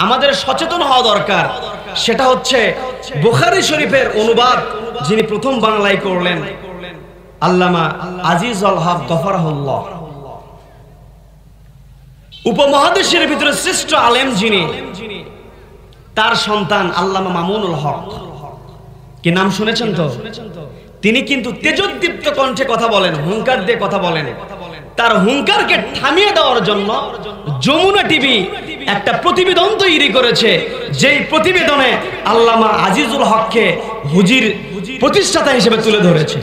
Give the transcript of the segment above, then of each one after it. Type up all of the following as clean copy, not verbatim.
আমাদের সচেতন হওয়া দরকার। সেটা হচ্ছে বুখারী শরীফের অনুবাদ যিনি প্রথম বাংলায় করলেন আল্লামা আজিজুল হক গফরাহুল্লাহ। উপমহাদেশের ভিতরে শ্রেষ্ঠ আলেম যিনি, তার সন্তান আল্লামা মামুনুল হক। কি নাম শুনেছেন তো? তিনি কিন্তু তেজোদ্দীপ্ত কণ্ঠে কথা বলেন, হুঙ্কার দিয়ে কথা বলেন। তার হুঙ্কারকে থামিয়ে দেওয়ার জন্য যমুনা টিভি একটা প্রতিবেদন তৈরি করেছে, যেই প্রতিবেদনে আল্লামা আজিজুল হককে হুজির প্রতিষ্ঠাতা হিসেবে তুলে ধরেছে।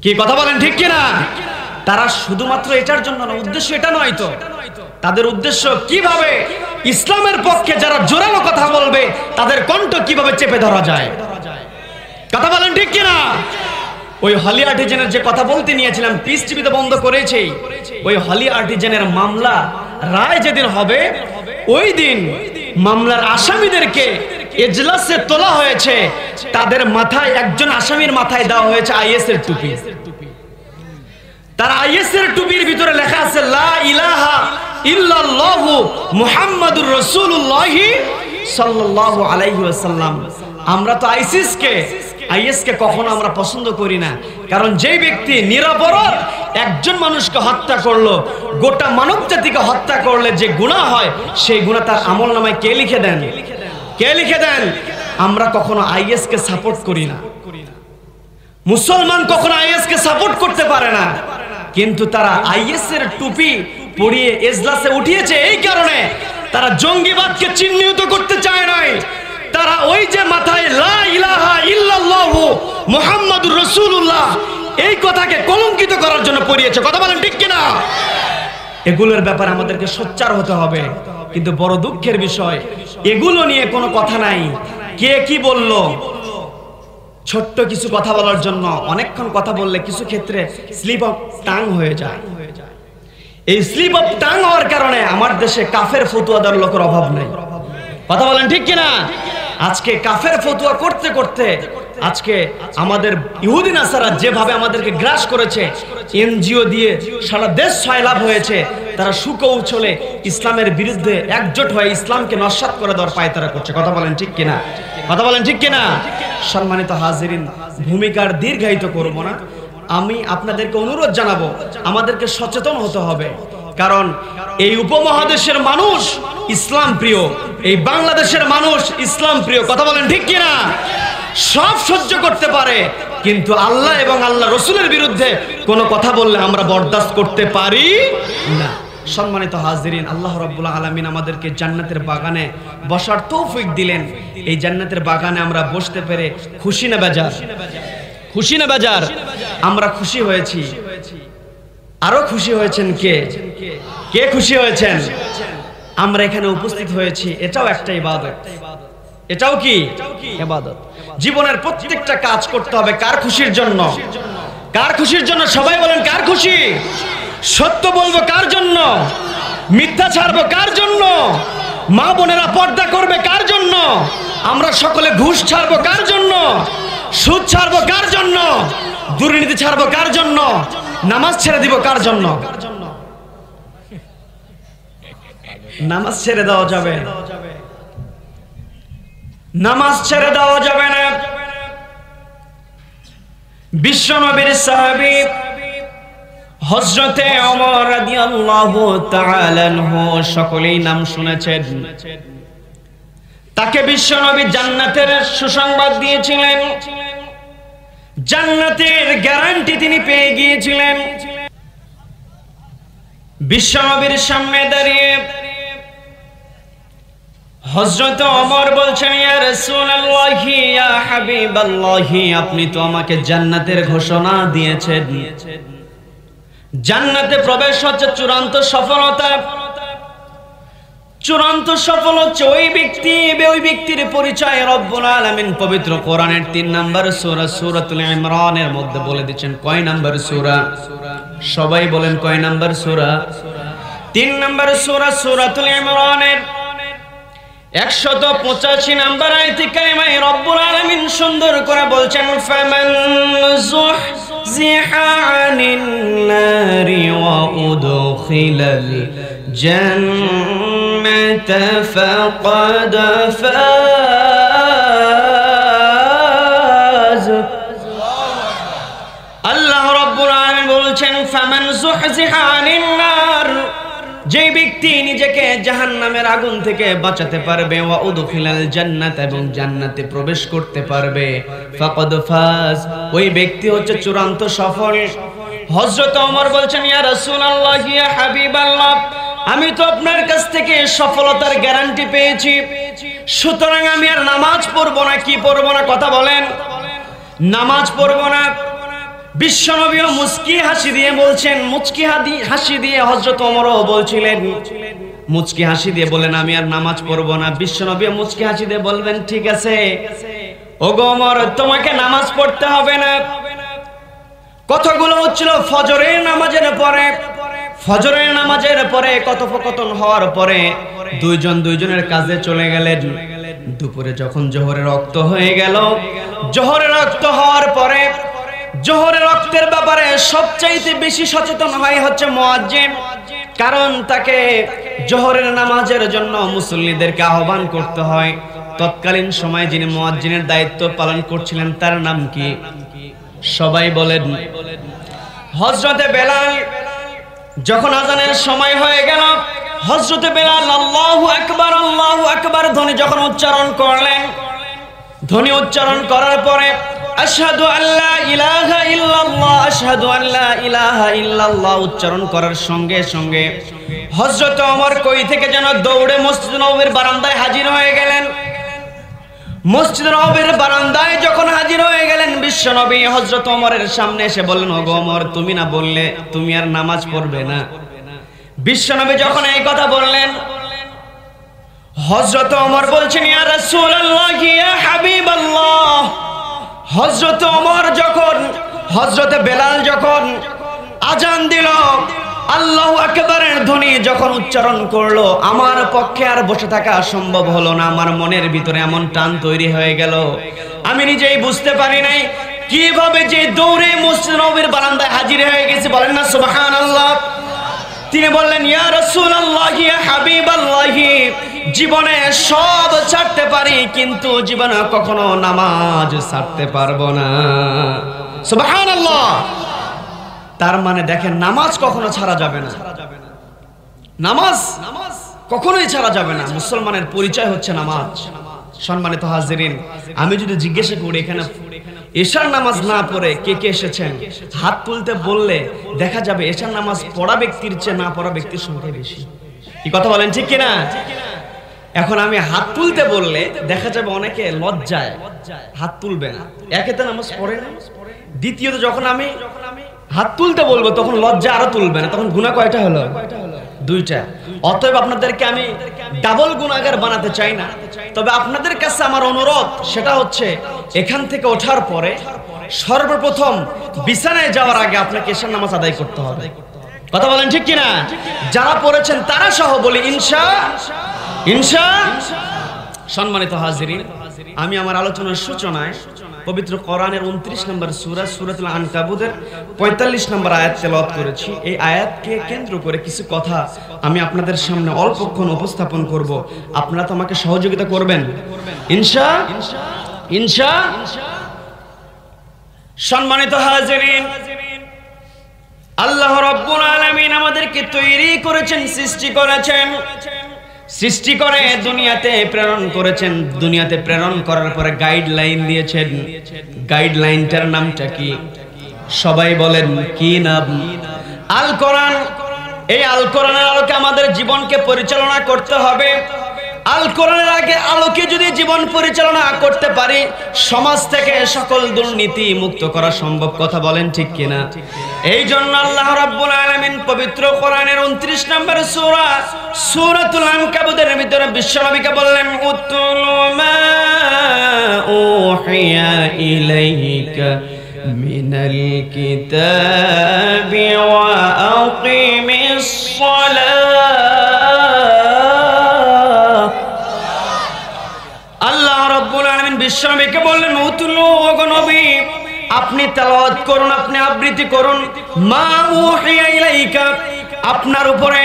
কি কথা বলেন ঠিক কিনা? তারা শুধুমাত্র এটার জন্য না, উদ্দেশ্য এটা নয় তো। তাদের উদ্দেশ্য কিভাবে ইসলামের পক্ষে যারা জোরালো কথা বলবে তাদের কণ্ঠ কিভাবে চেপে ধরা যায়। কথা বলেন ঠিক কিনা? ওই হলি আর্টিজেনের যে কথা বলতে নিয়েছিলাম, পিস টিভিতে বন্ধ করেছে। ওই হলি আর্টিজেনের মামলা রায় যেদিন হবে, ওই দিন মামলার আসামিদেরকে এজলাসে তোলা হয়েছে। তাদের মাথায়, একজন আসামির মাথায় দেওয়া হয়েছে আইএস এর টুপি। তার আইএস এর টুপির ভিতরে লেখা আছে লা ইলাহা ইল্লাল্লাহু মুহাম্মাদুর রাসূলুল্লাহ সাল্লাল্লাহু আলাইহি ওয়াসাল্লাম। আমরা তো আইএস কে কখনো আমরা পছন্দ করি না, কারণ যে ব্যক্তি নিরপরাধ একজন মানুষকে হত্যা করলো, গোটা মানব জাতিকে হত্যা করলে যে গুনাহ হয়, সেই গুনাহ তার আমলনামায় কে লিখে দেন? কে লিখে দেন? আমরা কখনো আইএস কে সাপোর্ট করি না। মুসলমান কখনো আইএস কে সাপোর্ট করতে পারে না, কিন্তু তারা আইএস এর টুপি পরিয়ে এজলাসে উঠিয়েছে এই কারণে তারা জঙ্গিবাদকে চিহ্নিত করতে চায় নাই। তারা ওই যে মাথায় লা ইলাহা ইল্লাল্লাহু মুহাম্মাদুর রাসূলুল্লাহ এই কথাকে কলঙ্কিত করার জন্য পরিয়েছে। কথা বলেন ঠিক কিনা? এগুলোর ব্যাপারে আমাদেরকে সোচ্চার হতে হবে। কিন্তু বড় দুঃখের বিষয়, এগুলো নিয়ে কোনো কথা নাই। কে কি বলল, ছোট্ট কিছু কথা বলার জন্য অনেকক্ষণ কথা বললে কিছু ক্ষেত্রে স্লিপ অফ টাং হয়ে যায়। এই স্লিপ অফ টাং হওয়ার কারণে আমার দেশে কাফের ফতুয়াদার লোকের অভাব নেই। কথা বলেন ঠিক কিনা? আজকে কাফের ফতুয়া করতে করতে আজকে আমাদের ইহুদি নাসারা যেভাবে আমাদেরকে গ্রাস করেছে, এনজিও দিয়ে সারা দেশ সয়লাভ হয়েছে। তারা সুকৌশলে ইসলামের বিরুদ্ধে একজোট হয়ে ইসলামকে নস্যাৎ করে দেওয়ার পায়তারা করছে। কথা বলেন ঠিক কিনা? কথা বলেন ঠিক কিনা? সম্মানিত হাজিরিন, ভূমিকার দীর্ঘায়িত করব না। আমি আপনাদেরকে অনুরোধ জানাবো, আমাদেরকে সচেতন হতে হবে। কারণ এই উপমহাদেশের মানুষ ইসলাম প্রিয়, এই বাংলাদেশের মানুষ ইসলাম প্রিয়। কথা বলেন ঠিক কিনা? সব সহ্য করতে পারে, কিন্তু আল্লাহ এবং আল্লাহ রসুলের বিরুদ্ধে কোনো কথা বললে আমরা বরদাস্ত করতে পারি না। সম্মানিত হাজিরিন, আল্লাহ রাব্বুল আলামিন আমাদেরকে জান্নাতের বাগানে বসার তৌফিক দিলেন। এই জান্নাতের বাগানে আমরা বসতে পেরে খুশি না বেজার? খুশি না বেজার? আমরা খুশি হয়েছি। আরো খুশি হয়েছেন কে? কে খুশি হয়েছেন? আমরা এখানে উপস্থিত হয়েছি, এটাও একটা ইবাদত। এটাও কি ইবাদত? জীবনের প্রত্যেকটা কাজ করতে হবে কার খুশির জন্য? কার খুশির জন্য? সবাই বলেন কার খুশি? সত্য বলবো কার জন্য? মিথ্যা ছাড়বো কার জন্য? মা বোনেরা পর্দা করবে কার জন্য? আমরা সকলে ঘুষ ছাড়বো কার জন্য? সুদ ছাড়বো কার জন্য? দুর্নীতি ছাড়বো কার জন্য? নামাজ ছেড়ে দিব কার জন্য? নামাজ ছেড়ে দেওয়া যাবে, নামাজ ছেড়ে দেওয়া যাবে না। বিশ্বনবীর সাহাবী হযরতে ওমর রাদিয়াল্লাহু তাআলা আনহু, সকলেই নাম শুনেছেন। তাকে বিশ্বনবী জান্নাতের সুসংবাদ দিয়েছিলেন, জান্নাতের গ্যারান্টি তিনি পেয়ে গিয়েছিলেন। বিশ্বনবীর সামনে দাঁড়িয়ে হযরত ওমর বলছেন, ইয়া রাসূলুল্লাহ, ইয়া হাবিবাল্লাহ, আপনি তো আমাকে জান্নাতের ঘোষণা দিয়েছেন। জান্নাতে প্রবেশ হচ্ছে চূড়ান্ত সফলতা। চূড়ান্ত সফল হচ্ছে ওই ব্যক্তির পরিচয় রব্বুল আলামিন পবিত্র কোরআনের 3 নম্বর সূরা সূরাতুল ইমরানের মধ্যে বলে দিচ্ছেন। কয় নম্বর সূরা? সবাই বলেন কয় নম্বর সূরা? 3 নম্বর সূরা সূরাতুল ইমরানের 185 নম্বর আয়াতে কারিমায় রব্বুল আলামিন সুন্দর করে বলছেন, ফামান যুহজিহা আনিন নারি ওয়া উদখিলাল الجنة فقد فاز আল্লাহ রাব্বুল আলামিন বলছেন ফামান যুহজিহা আনিন নার যে ব্যক্তি নিজেকে জাহান্নামের আগুন থেকে বাঁচাতে পারবে ওয়া উদখিলাল জান্নাত এবং জান্নাতে প্রবেশ করতে পারবে ফাকাদ ফাজ ওই ব্যক্তি হচ্ছে চূড়ান্ত সফল হযরত ওমর বলছেন ইয়া রাসূলুল্লাহ ইয়া হাবিবাল্লাহ আমি তো আপনার কাছ থেকে সফলতার গ্যারান্টি পেয়েছি সুতরাং আমি আর নামাজ পড়ব না কি পড়ব না কথা বলেন নামাজ পড়ব না বিশ্বনবী মুচকি হাসি দিয়ে বলছেন মুচকি হাসি দিয়ে হযরত ওমরও বলছিলেন মুচকি হাসি দিয়ে বলেন আমি আর নামাজ পড়ব না বিশ্বনবী মুচকি হাসি দিয়ে বলবেন ঠিক আছে ওগো ওমর তোমাকে নামাজ পড়তে হবে না কথাগুলো হচ্ছিল ফজরের নামাজের পরে কথোপকথন হওয়ার পরে দুইজন দুইজনের কাজে চলে গেলেন দুপুরে যখন জোহরের রক্ত হয়ে গেল জোহরের রক্ত হওয়ার পরে জোহরের রক্তের ব্যাপারে সবচাইতে বেশি সচেতন হয় হচ্ছে মুয়াজ্জিন কারণ তাকে জোহরের নামাজের জন্য মুসল্লিদেরকে আহ্বান করতে হয় তৎকালীন সময়ে যিনি মুয়াজ্জিনের দায়িত্ব পালন করছিলেন তার নাম কি সবাই বলেন হযরতে বেলাল যখন আযানের সময় হয়ে গেল হযরতে বেলাল আল্লাহু আকবার ধ্বনি যখন উচ্চারণ করলেন ধ্বনি উচ্চারণ করার পরে আশহাদু আল্লা ইলাহা ইল্লাল্লাহ আশহাদু আল্লা ইলাহা ইল্লাল্লাহ উচ্চারণ করার সঙ্গে সঙ্গে হযরত ওমর কই থেকে যেন দৌড়ে মসজিদ নববীর বারান্দায় হাজির হয়ে গেলেন মসজিদ নববীর বারান্দায় যখন হাজির হয়ে গেলেন বিশ্বনবী হযরত ওমরের সামনে এসে বললেন ওগো ওমর তুমি না বললে তুমি আর নামাজ পড়বে না বিশ্বনবী যখন এই কথা বললেন হযরত ওমর বলছেন ইয়া রাসূলুল্লাহ ইয়া হাবিবাল্লাহ হযরত ওমর যখন হযরতে বেলাল যখন আযান দিল আল্লাহু আকবারের ধ্বনি যখন উচ্চারণ করলো আমার পক্ষে আর বসে থাকা সম্ভব হলো না আমার মনের ভিতরে এমন টান তৈরি হয়ে গেল আমি নিজেই বুঝতে পারি নাই কিভাবে যে দৌড়ে মসজিদ নববীর বারান্দায় হাজির হয়ে গেছে বলেন না সুবহানাল্লাহ তিনি বললেন ইয়া রাসূলুল্লাহ ইয়া হাবিবাল্লাহ জীবনে সব ছাড়তে পারি কিন্তু জীবনে কখনো নামাজ ছাড়তে পারবো না সুবহানাল্লাহ তার মানে দেখেন নামাজ কখনো ছাড়া যাবে না নামাজ কখনোই ছাড়া যাবে না মুসলমানের পরিচয় হচ্ছে নামাজ সম্মানিত হাজিরিন আমি যদি জিজ্ঞাসা করি এখানে এশার নামাজ না পড়ে কে কে এসেছেন হাত তুলতে বললে দেখা যাবে এশার নামাজ পড়া ব্যক্তির চেয়ে না পড়া ব্যক্তির সংখ্যা বেশি কি কথা বলেন ঠিক কিনা এখন আমি হাত তুলতে বললে দেখা যাবে অনেকে লজ্জায় হাত তুলবে না একেতে নামাজ পড়ে না দ্বিতীয়ত যখন আমি হাত তুলতে বলবো তখন লজ্জা আরো তুলবে না তখন গুনাহ কয়টা হলো দুইটা অতএব আপনাদেরকে আমি ডাবল গুনাহগার বানাতে চাই না তবে আপনাদের কাছে আমার অনুরোধ সেটা হচ্ছে এখান থেকে ওঠার পরে সর্বপ্রথম বিছানায় যাওয়ার আগে আপনাকে এশার নামাজ আদায় করতে হবে কথা বলেন ঠিক কিনা যারা পড়েছেন তারা সহ বলি ইনশা সম্মানিত হাজিরিন আমি আমার আলোচনার সূচনায় পবিত্র কোরআনের 29 নম্বর সূরা সূরাতুল আনকাবুতের 45 নম্বর আয়াত তেলাওয়াত করেছি এই আয়াতকে কেন্দ্র করে কিছু কথা আমি আপনাদের সামনে অল্পক্ষণ উপস্থাপন করব আপনারা তো আমাকে সহযোগিতা করবেন ইনশা সম্মানিত হাজিরিন আল্লাহ রাব্বুল আলামিন আমাদেরকে তৈরি করেছেন সৃষ্টি করে দুনিয়াতে প্রেরণ করেছেন দুনিয়াতে প্রেরণ করার পরে গাইডলাইন দিয়েছেন গাইডলাইনটার নামটা কি সবাই বলেন কি নাম আল কোরআন এই আল কোরআনের আলোকে আমাদের জীবনকে পরিচালনা করতে হবে আল কোরআনের আলোকে যদি জীবন পরিচালনা করতে পারি সমাজ থেকে সকল দুর্নীতি মুক্ত করা সম্ভব কথা বলেন ঠিক কিনা এই জন্য আল্লাহ রাব্বুল আলামিন পবিত্র কোরআনের 29 নম্বর সূরা সূরাতুল আনকাবুতের ভিতরে বিশ্বনবীকে বললেন উতলু মা উহিয়া ইলাইকা মিনাল কিতাবি ওয়া আকিমিস সালাহ আল্লাহ রাব্বুল আলামিন বিশ্বনবীকে বললেন উতলু ওগো নবী আপনি তেলাওয়াত করুন আপনি আবৃত্তি করুন মা উহিয়া ইলাইকা আপনার উপরে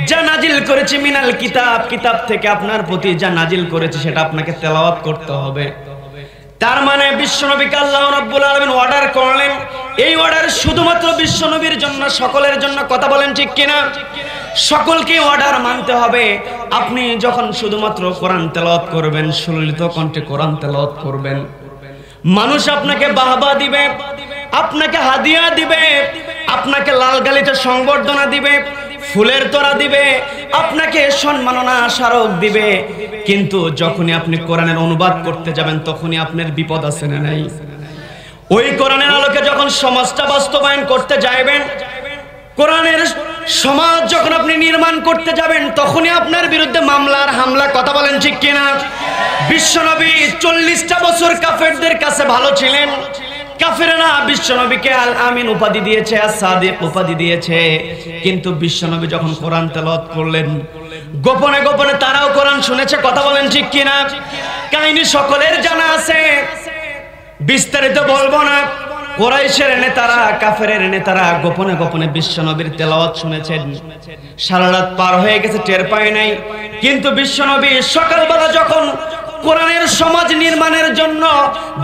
যা নাজিল করেছি মিনাল কিতাব, কিতাব থেকে আপনার প্রতি যা নাজিল করেছি সেটা আপনাকে তেলাওয়াত করতে হবে। তার মানে বিশ্বনবীকে আল্লাহ রাব্বুল আলামিন অর্ডার করলেন, এই অর্ডার শুধুমাত্র বিশ্বনবীর জন্য, সকলের জন্য। কথা বলেন ঠিক কিনা? সকলকে অর্ডার মানতে হবে। আপনি যখন শুধুমাত্র কোরআন তেলাওয়াত করবেন, সুললিত কণ্ঠে কোরআন তেলাওয়াত করবেন, মানুষ আপনাকে বাহবা দিবে, আপনাকে হাদিয়া দিবে, আপনাকে লাল গালিতে সংবর্ধনা দিবে, ফুলের তোড়া দিবে, আপনাকে সম্মাননা স্মারক দিবে। কিন্তু যখনই আপনি কোরআনের অনুবাদ করতে যাবেন তখনই আপনার বিপদ আছে না নাই? ওই কোরআনের আলোকে যখন সমাজটা বাস্তবায়ন করতে যাবেন, কোরআনের সমাজ যখন আপনি নির্মাণ করতে যাবেন, তখনই আপনার বিরুদ্ধে মামলার হামলা। কথা বলেন ঠিক কিনা? বিশ্বনবী 40টা বছর কাফেরদের কাছে ভালো ছিলেন। কাফেররা বিশ্বনবীকে আল আমিন উপাধি দিয়েছে, as-সাদিক উপাধি দিয়েছে। কিন্তু বিশ্বনবী যখন কোরআন তেলাওয়াত করলেন, গোপনে গোপনে তারাও কোরআন শুনেছে। কথা বলেন ঠিক কিনা? কাহিনী সকলের জানা আছে, বিস্তারিত বলবো না। কুরাইশের নেতারা, কাফেরের নেতারা গোপনে গোপনে বিশ্বনবীর তেলাওয়াত শুনেছেন। সারা রাত পার হয়ে গেছে, টের পায় নাই। কিন্তু বিশ্বনবী সকালবেলা যখন কোরআনের সমাজ নির্মাণের জন্য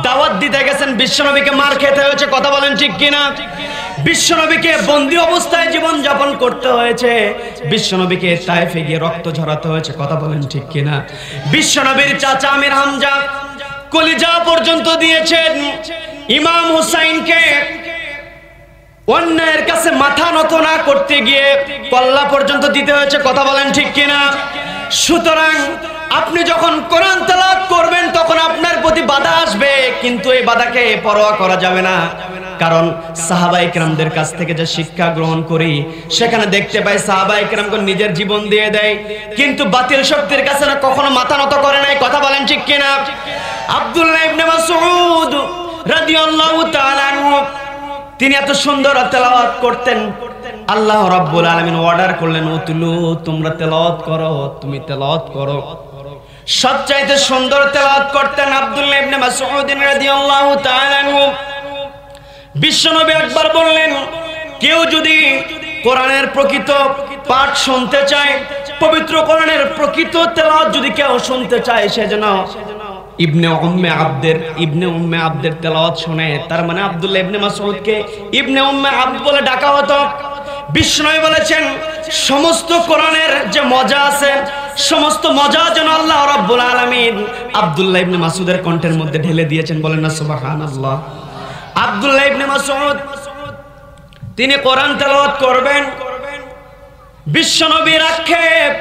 দাওয়াত দিতে গেছেন, বিশ্বনবীকে মার খেতে হয়েছে। কথা বলেন ঠিক কিনা? বিশ্বনবীকে বন্দী অবস্থায় জীবন যাপন করতে হয়েছে। বিশ্বনবীকে তায়েফে গিয়ে রক্ত ঝরাতে হয়েছে। কথা বলেন ঠিক কিনা? বিশ্বনবীর চাচা আমির হামজা কলিজা পর্যন্ত দিয়েছেন। ইমাম হুসাইনকে অন্যায়ের কাছে মাথা নত না করতে গিয়ে কল্লা পর্যন্ত দিতে হয়েছে। কথা বলেন ঠিক কিনা? সুতরাং আপনি যখন কোরআন তেলাওয়াত করবেন তখন আপনার প্রতি বাধা আসবে, কিন্তু এই বাধাকে পরোয়া করা যাবে না। কারণ সাহাবায়ে কেরামদের কাছ থেকে যে শিক্ষা গ্রহণ করি, সেখানে দেখতে পাই সাহাবায়ে কেরামগণ নিজের জীবন দিয়ে দেয়, কিন্তু বাতিল শক্তির কাছে না কখনো মাথা নত করে নাই। কথা বলেন ঠিক কিনা? আব্দুল্লাহ ইবনে মাসউদ রাদিয়াল্লাহু তাআলা আনহু, তিনি এত সুন্দর তেলাওয়াত করতেন। আল্লাহ রাব্বুল আলামিন অর্ডার করলেন, উতলু, তোমরা তেলাওয়াত করো, তুমি তেলাওয়াত করো। সবচাইতে সুন্দর তেলাওয়াত করতেন আব্দুল্লাহ ইবনে মাসউদ রাদিয়াল্লাহু তাআলা আনহু। বিশ্বনবী একবার বললেন, কেউ যদি কোরআনের প্রকৃত পাঠ শুনতে চায়, পবিত্র কোরআনের প্রকৃত তেলাওয়াত যদি কেউ শুনতে চায়, সেজন্য ইবনে উম্মে আব্দের তেলাওয়াত শুনে। তার মানে আব্দুল্লাহ ইবনে মাসউদকে ইবনে উম্মে আব্দ বলে ডাকা হতো। বিষ্ণু বলেছেন, সমস্ত কোরআনের যে মজা আছে, সমস্ত মজা যেন আল্লাহ রাব্বুল আলামিন আব্দুল্লাহ ইবনে মাসউদের কণ্ঠের মধ্যে ঢেলে দিয়েছেন। বলেন না সুবহানাল্লাহ। আব্দুল্লাহ ইবনে মাসউদ তিনি কোরআন তেলাওয়াত করবেন, বিশ্বনবীর আক্ষেপ,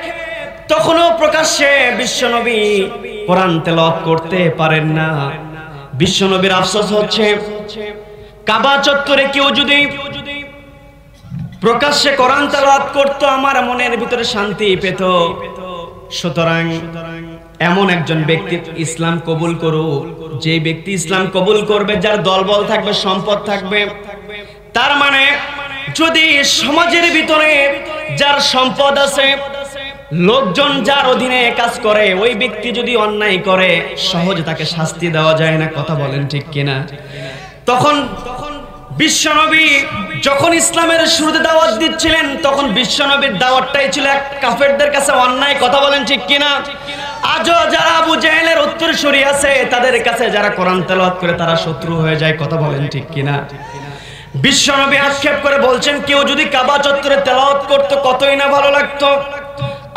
তখনও প্রকাশ্যে বিশ্বনবী কোরআন তেলাওয়াত করতে পারেন না। বিশ্বনবীর আফসোস হচ্ছে, কাবা চত্বরে কেউ যদি প্রকাশ্যে কোরআন তেলাওয়াত করত, আমার মনের ভিতরে শান্তি পেত। সুতরাং এমন একজন ব্যক্তি ইসলাম কবুল করুক, যে ব্যক্তি ইসলাম কবুল করবে, যার দলবল থাকবে, সম্পদ থাকবে। তার মানে যদি সমাজের ভিতরে যার সম্পদ আছে, লোকজন যার অধীনে কাজ করে, ওই ব্যক্তি যদি অন্যায় করে, সহজে তাকে শাস্তি দেওয়া যায় না। কথা বলেন ঠিক কিনা? তখন বিশ্বনবী যখন ইসলামের শুরুতে দাওয়াত দিচ্ছিলেন, তখন বিশ্বনবীর দাওয়াতটাই ছিল এক কাফেরদের কাছে অন্যায়। কথা বলেন ঠিক কিনা? আজও যারা আবু জেহেলের উত্তরসূরি আছে, তাদের কাছে যারা কোরআন তেলাওয়াত করে, তারা শত্রু হয়ে যায়। কথা বলেন ঠিক কিনা? বিশ্বনবী আক্ষেপ করে বলছেন, কেউ যদি কাবা চত্বরে তেলাওয়াত করতো, কতই না ভালো লাগতো।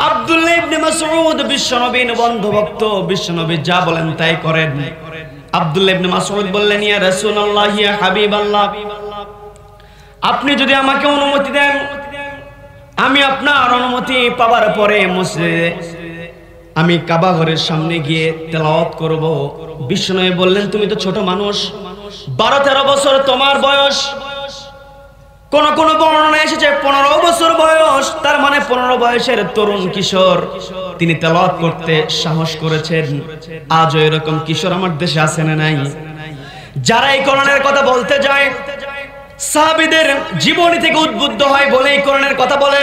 আব্দুল্লাহ ইবনে মাসউদ বিশ্বনবীর বন্ধুভক্ত, বিশ্বনবী যা বলেন তাই করেন। আব্দুল্লাহ ইবনে মাসউদ বললেন, ইয়া রাসূলুল্লাহ, ইয়া হাবিবাল্লাহ, আপনি যদি আমাকে অনুমতি দেন, আমি আপনার অনুমতি পাওয়ার পরে মসজিদে আমি কাবা ঘরের সামনে গিয়ে তেলাওয়াত করব। বিশ্বনবী বললেন, তুমি তো ছোট মানুষ, 12-13 বছর তোমার বয়স। কোন কোন বর্ণনা এসেছে 15 বছর বয়স। তার মানে 15 বয়সের তরুণ কিশোর তিনি তেলাওয়াত করতে সাহস করেছেন। আজও এরকম কিশোর আমার দেশে আছে না নাই? যারা এই কোরআনের কথা বলতে যায়, সাহাবীদের জীবনী থেকে উদ্বুদ্ধ হয় বলে এই কোরআনের কথা বলে।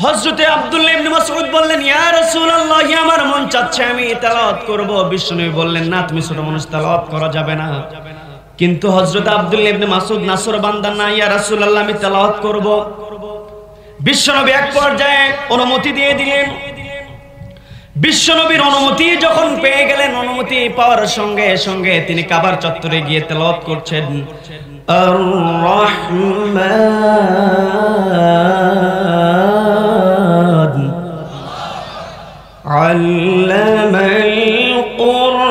হযরতে আব্দুল্লাহ ইবনে মাসউদ বললেন, ইয়া রাসূলুল্লাহ, আমার মন চাচ্ছে আমি তেলাওয়াত করব। বিশ্বনবী বললেন, না, তুমি ছোট মানুষ, তেলাওয়াত করা যাবে না। কিন্তু হযরত আব্দুল্লাহ ইবনে মাসউদ নাসর বান্দা না, ইয়া রাসূলুল্লাহ, আমি তেলাওয়াত করব। বিশ্বনবী এক পর্যায়ে অনুমতি দিয়ে দিলেন। বিশ্বনবীর অনুমতি যখন পেয়ে গেলেন, অনুমতি পাওয়ার সঙ্গে সঙ্গে তিনি কাবার চত্বরে গিয়ে তেলাওয়াত করছেন, আর-রহমান আল্লামাল কুরআন।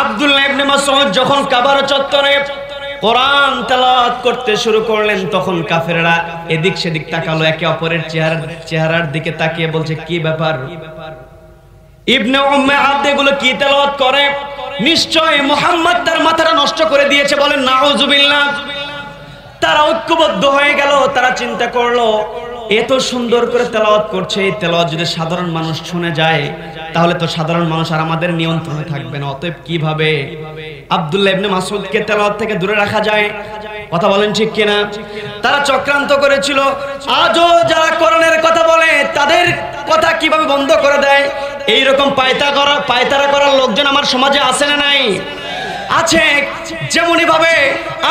আব্দুল্লাহ ইবনে মাসউদ যখন কাবার চত্বরে কোরআন তেলাওয়াত করতে শুরু করলেন, তখন কাফেররা এদিক সেদিক তাকালো, একে অপরের চেহারার দিকে তাকিয়ে বলছে, কি ব্যাপার? ইবনে উম্মে আবদ এগুলো কি তেলাওয়াত করে? নিশ্চয় মুহাম্মদ তার মাথাটা নষ্ট করে দিয়েছে, বলেন নাউজুবিল্লাহ। তারা ঐক্যবদ্ধ হয়ে গেল, তারা চিন্তা করলো এত সুন্দর করে তেলাওয়াত করছে, এই তেলাওয়াত যদি সাধারণ মানুষ শুনে যায় তাহলে তো সাধারণ মানুষ আর আমাদের নিয়ন্ত্রণে থাকবে না, অতএব কিভাবে আব্দুল্লাহ ইবনে মাসউদকে তেলাওয়াত থেকে দূরে রাখা যায়? কথা বলেন ঠিক কিনা? তারা চক্রান্ত করেছিল, আজও যারা কোরআনের কথা বলে তাদের কথা কিভাবে বন্ধ করে দেয়, এইরকম পায়তারা করার লোকজন আমার সমাজে আছে না নাই? আছে। যেমনই ভাবে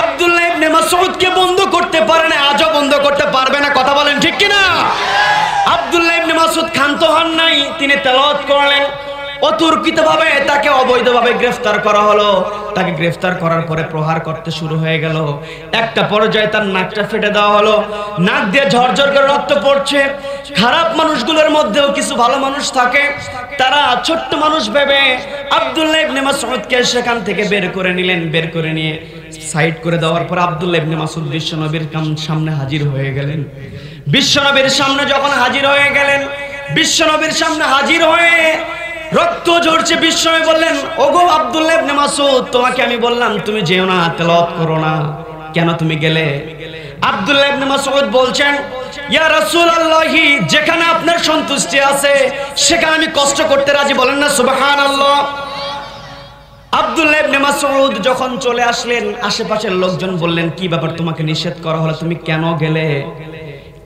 আব্দুল্লাহ ইবনে মাসউদকে বন্ধ করতে পারে না, আজও বন্ধ করতে পারবে না। কথা বলেন ঠিক কিনা? আব্দুল্লাহ ইবনে মাসউদ ক্ষান্ত হন নাই, তিনি তেলাওয়াত করলেন। অতর্কিতভাবে তাকে অবৈধভাবে গ্রেফতার করা হলো। তাকে গ্রেফতার করার পরে প্রহার করতে শুরু হয়ে গেল। একটা পর্যায়ে তার নাকটা ফেটে দেওয়া হলো, নাক দিয়ে ঝরঝর করে রক্ত পড়ছে। খারাপ মানুষগুলোর মধ্যেও কিছু ভালো মানুষ থাকে, তারা ছোট্ট মানুষ ভেবে আব্দুল্লাহ ইবনে মাসউদকে সেখান থেকে বের করে নিলেন। বের করে নিয়ে সাইড করে দেওয়ার পর আব্দুল্লাহ ইবনে মাসউদ বিশ্বনবীর সামনে হাজির হয়ে গেলেন। বিশ্বনবীর সামনে যখন হাজির হয়ে গেলেন, বিশ্বনবীর সামনে হাজির হয়ে রক্ত ঝরছে। বিশ্বনবী বললেন, ওগো আব্দুল্লাহ ইবনে মাসউদ, তোমাকে আমি বললাম তুমি যেও না, তেলাওয়াত করো না, কেন তুমি গেলে? আব্দুল্লাহ ইবনে মাসউদ বলছেন, ইয়া রাসূলুল্লাহ, যেখানে আপনার সন্তুষ্টি আছে সেখানে আমি কষ্ট করতে রাজি, বলেন না সুবহানাল্লাহ। আব্দুল্লাহ ইবনে মাসউদ যখন চলে আসলেন, আশেপাশের লোকজন বললেন, কি ব্যাপার, তোমাকে নিষেধ করা হলো, তুমি কেন গেলে?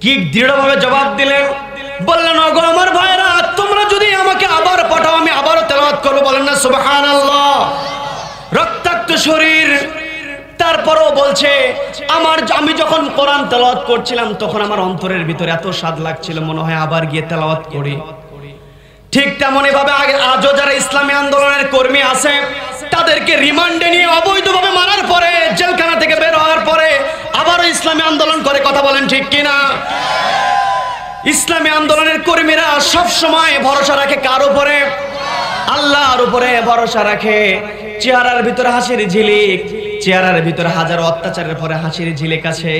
কি দৃঢ়ভাবে জবাব দিলেন, বললেন, ওগো আমার ভাইরা, তোমরা যদি আমাকে আবার পাঠাও আমি আবারও তেলাওয়াত করব, বলেন না সুবহানাল্লাহ। রক্তাক্ত শরীর, তারপরও বলছে, আমি যখন কোরআন তেলাওয়াত করছিলাম তখন আমার অন্তরের ভিতরে এত স্বাদ লাগছিল, মনে হয় আবার গিয়ে তেলাওয়াত করি। ঠিক তেমনই ভাবে আজও যারা ইসলামী আন্দোলনের কর্মী আছে তাদেরকে রিমান্ডে নিয়ে অবৈধভাবে মারার পরে, জেলখানা থেকে বের হওয়ার পরে আবারও ইসলামী আন্দোলন করে। কথা বলেন ঠিক কিনা? ইসলামী আন্দোলনের কর্মীরা সব সময় ভরসা রাখে কার উপরে? আল্লাহর উপরে ভরসা রাখে। চেহারার ভিতরে হাসির ঝিলিক, চেহারার ভিতরে হাজারো অত্যাচারের পরে হাসির ঝিলিক আছে,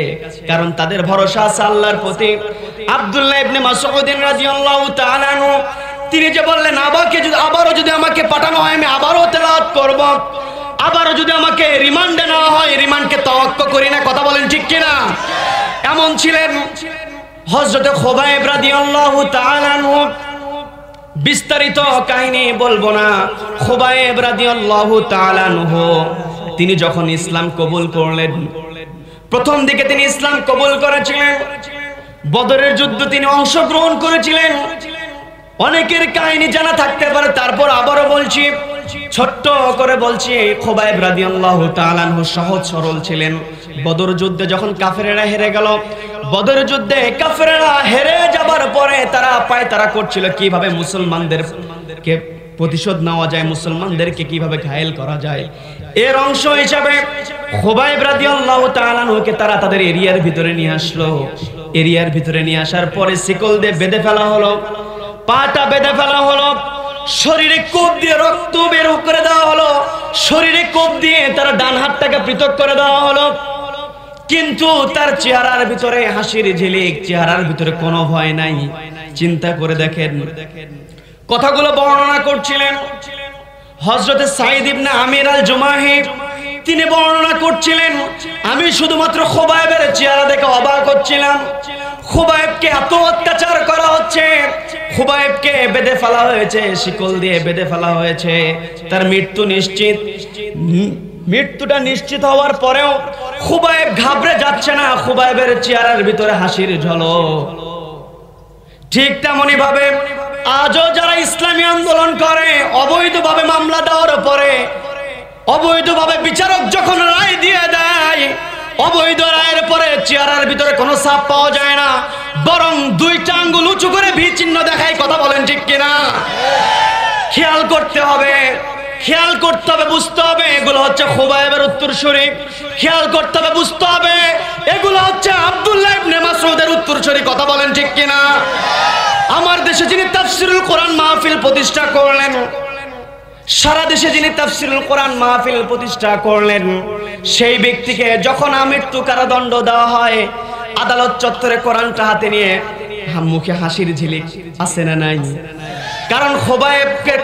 কারণ তাদের ভরসা আছে আল্লাহর প্রতি। আব্দুল্লাহ ইবনে মাসউদ রাদিয়াল্লাহু তাআলা আনহু তিনি যে বললেন, আবারও যদি আমাকে পাঠানো হয় আমি আবারও তেলাওয়াত করব, আবারও যদি আমাকে রিমান্ডে নেওয়া হয় রিমান্ডকে তাওয়াক্কুল করি না। কথা বলেন ঠিক কিনা? এমন ছিলেন হযরত খুবাইব রাদিয়াল্লাহু তাআলা আনহু। বিস্তারিত কাহিনী বলবো না। খুবাইব রাদিয়াল্লাহু তাআলা আনহু তিনি যখন ইসলাম কবুল করলেন, প্রথম দিকে তিনি ইসলাম কবুল করেছিলেন, বদরের যুদ্ধে তিনি অংশগ্রহণ করেছিলেন। অনেকের কাহিনী জানা থাকতে পারে, তারপর আবারও বলছি, ছোট্ট করে বলছি, খুবাইব রাদিয়াল্লাহু তাআলা আনহু সহজ সরল ছিলেন। বদর যুদ্ধে যখন কাফেরেরা হেরে গেল, বদর যুদ্ধে কাফেরেরা হেরে যাবার পরে তারা পায়তারা করছিল কিভাবে মুসলমানদেরকে প্রতিশোধ নেওয়া যায়, মুসলমানদেরকে কিভাবে ঘায়েল করা যায়। এর অংশ হিসাবে খুবাইব রাদিয়াল্লাহু তাআলা আনহুকে তারা তাদের এরিয়ার ভিতরে নিয়ে আসলো। এরিয়ার ভিতরে নিয়ে আসার পরে শিকল দিয়ে বেঁধে ফেলা হলো, পাটা বেঁধে ফেলা হলো, শরীরে কোপ দিয়ে রক্ত বের করে দেওয়া হলো, শরীরে কোপ দিয়ে তার ডান হাতটাকে পৃথক করে দেওয়া হলো। কিন্তু তার চেহারার ভিতরে হাসির ঝিলিক, চেহারার ভিতরে কোনো ভয় নাই। চিন্তা করে দেখেন, কথাগুলো বর্ণনা করছিলেন হযরত সাঈদ ইবনে আমির আল জুমাহি। তিনি বর্ণনা করছিলেন, আমি শুধুমাত্র খুবাইবের চেহারা দেখে অবাক হচ্ছিলাম। খুবাইবকে এত অত্যাচার করা হচ্ছে, খুবাইবকে বেঁধে ফেলা হয়েছে, শিকল দিয়ে বেঁধে ফেলা হয়েছে, তার মৃত্যু নিশ্চিত। মৃত্যুটা নিশ্চিত হওয়ার পরেও খুবাইব ঘাবড়ে যাচ্ছে না, খুবাইবের চেহারার ভিতরে হাসির ঝলক। ঠিক তেমনি ভাবে আজও যারা ইসলামী আন্দোলন করে, অবৈধভাবে মামলা দেওয়ার পরে অবৈধভাবে বিচারক যখন রায় দিয়ে দেয়, অবৈধ রায়ের পরে চেয়ারের ভিতরে কোনো ছাপ পাওয়া যায় না, বরং দুইটা আঙ্গুল উঁচু করে ভি চিহ্ন দেখায়। কথা বলেন ঠিক কিনা? খেয়াল করতে হবে, খেয়াল করতে হবে, বুঝতে হবে এগুলো হচ্ছে খুবাইবের উত্তরসূরি। খেয়াল করতে হবে, বুঝতে হবে এগুলো হচ্ছে আব্দুল্লাহ ইবনে মাসউদের উত্তরসূরি। কথা বলেন ঠিক কিনা? আমার দেশে যিনি তাফসিরুল কোরআন মাহফিল প্রতিষ্ঠা করলেন, সারা দেশে যিনি তাফসিরুল কোরআন মাহফিল প্রতিষ্ঠা করলেন, সেই ব্যক্তিকে যখন মৃত্যু কারাদণ্ড দেওয়া হয়, আদালত চত্বরে কোরআনটা হাতে নিয়ে মুখে হাসির ঝিলিক আছে না নাই? কারণ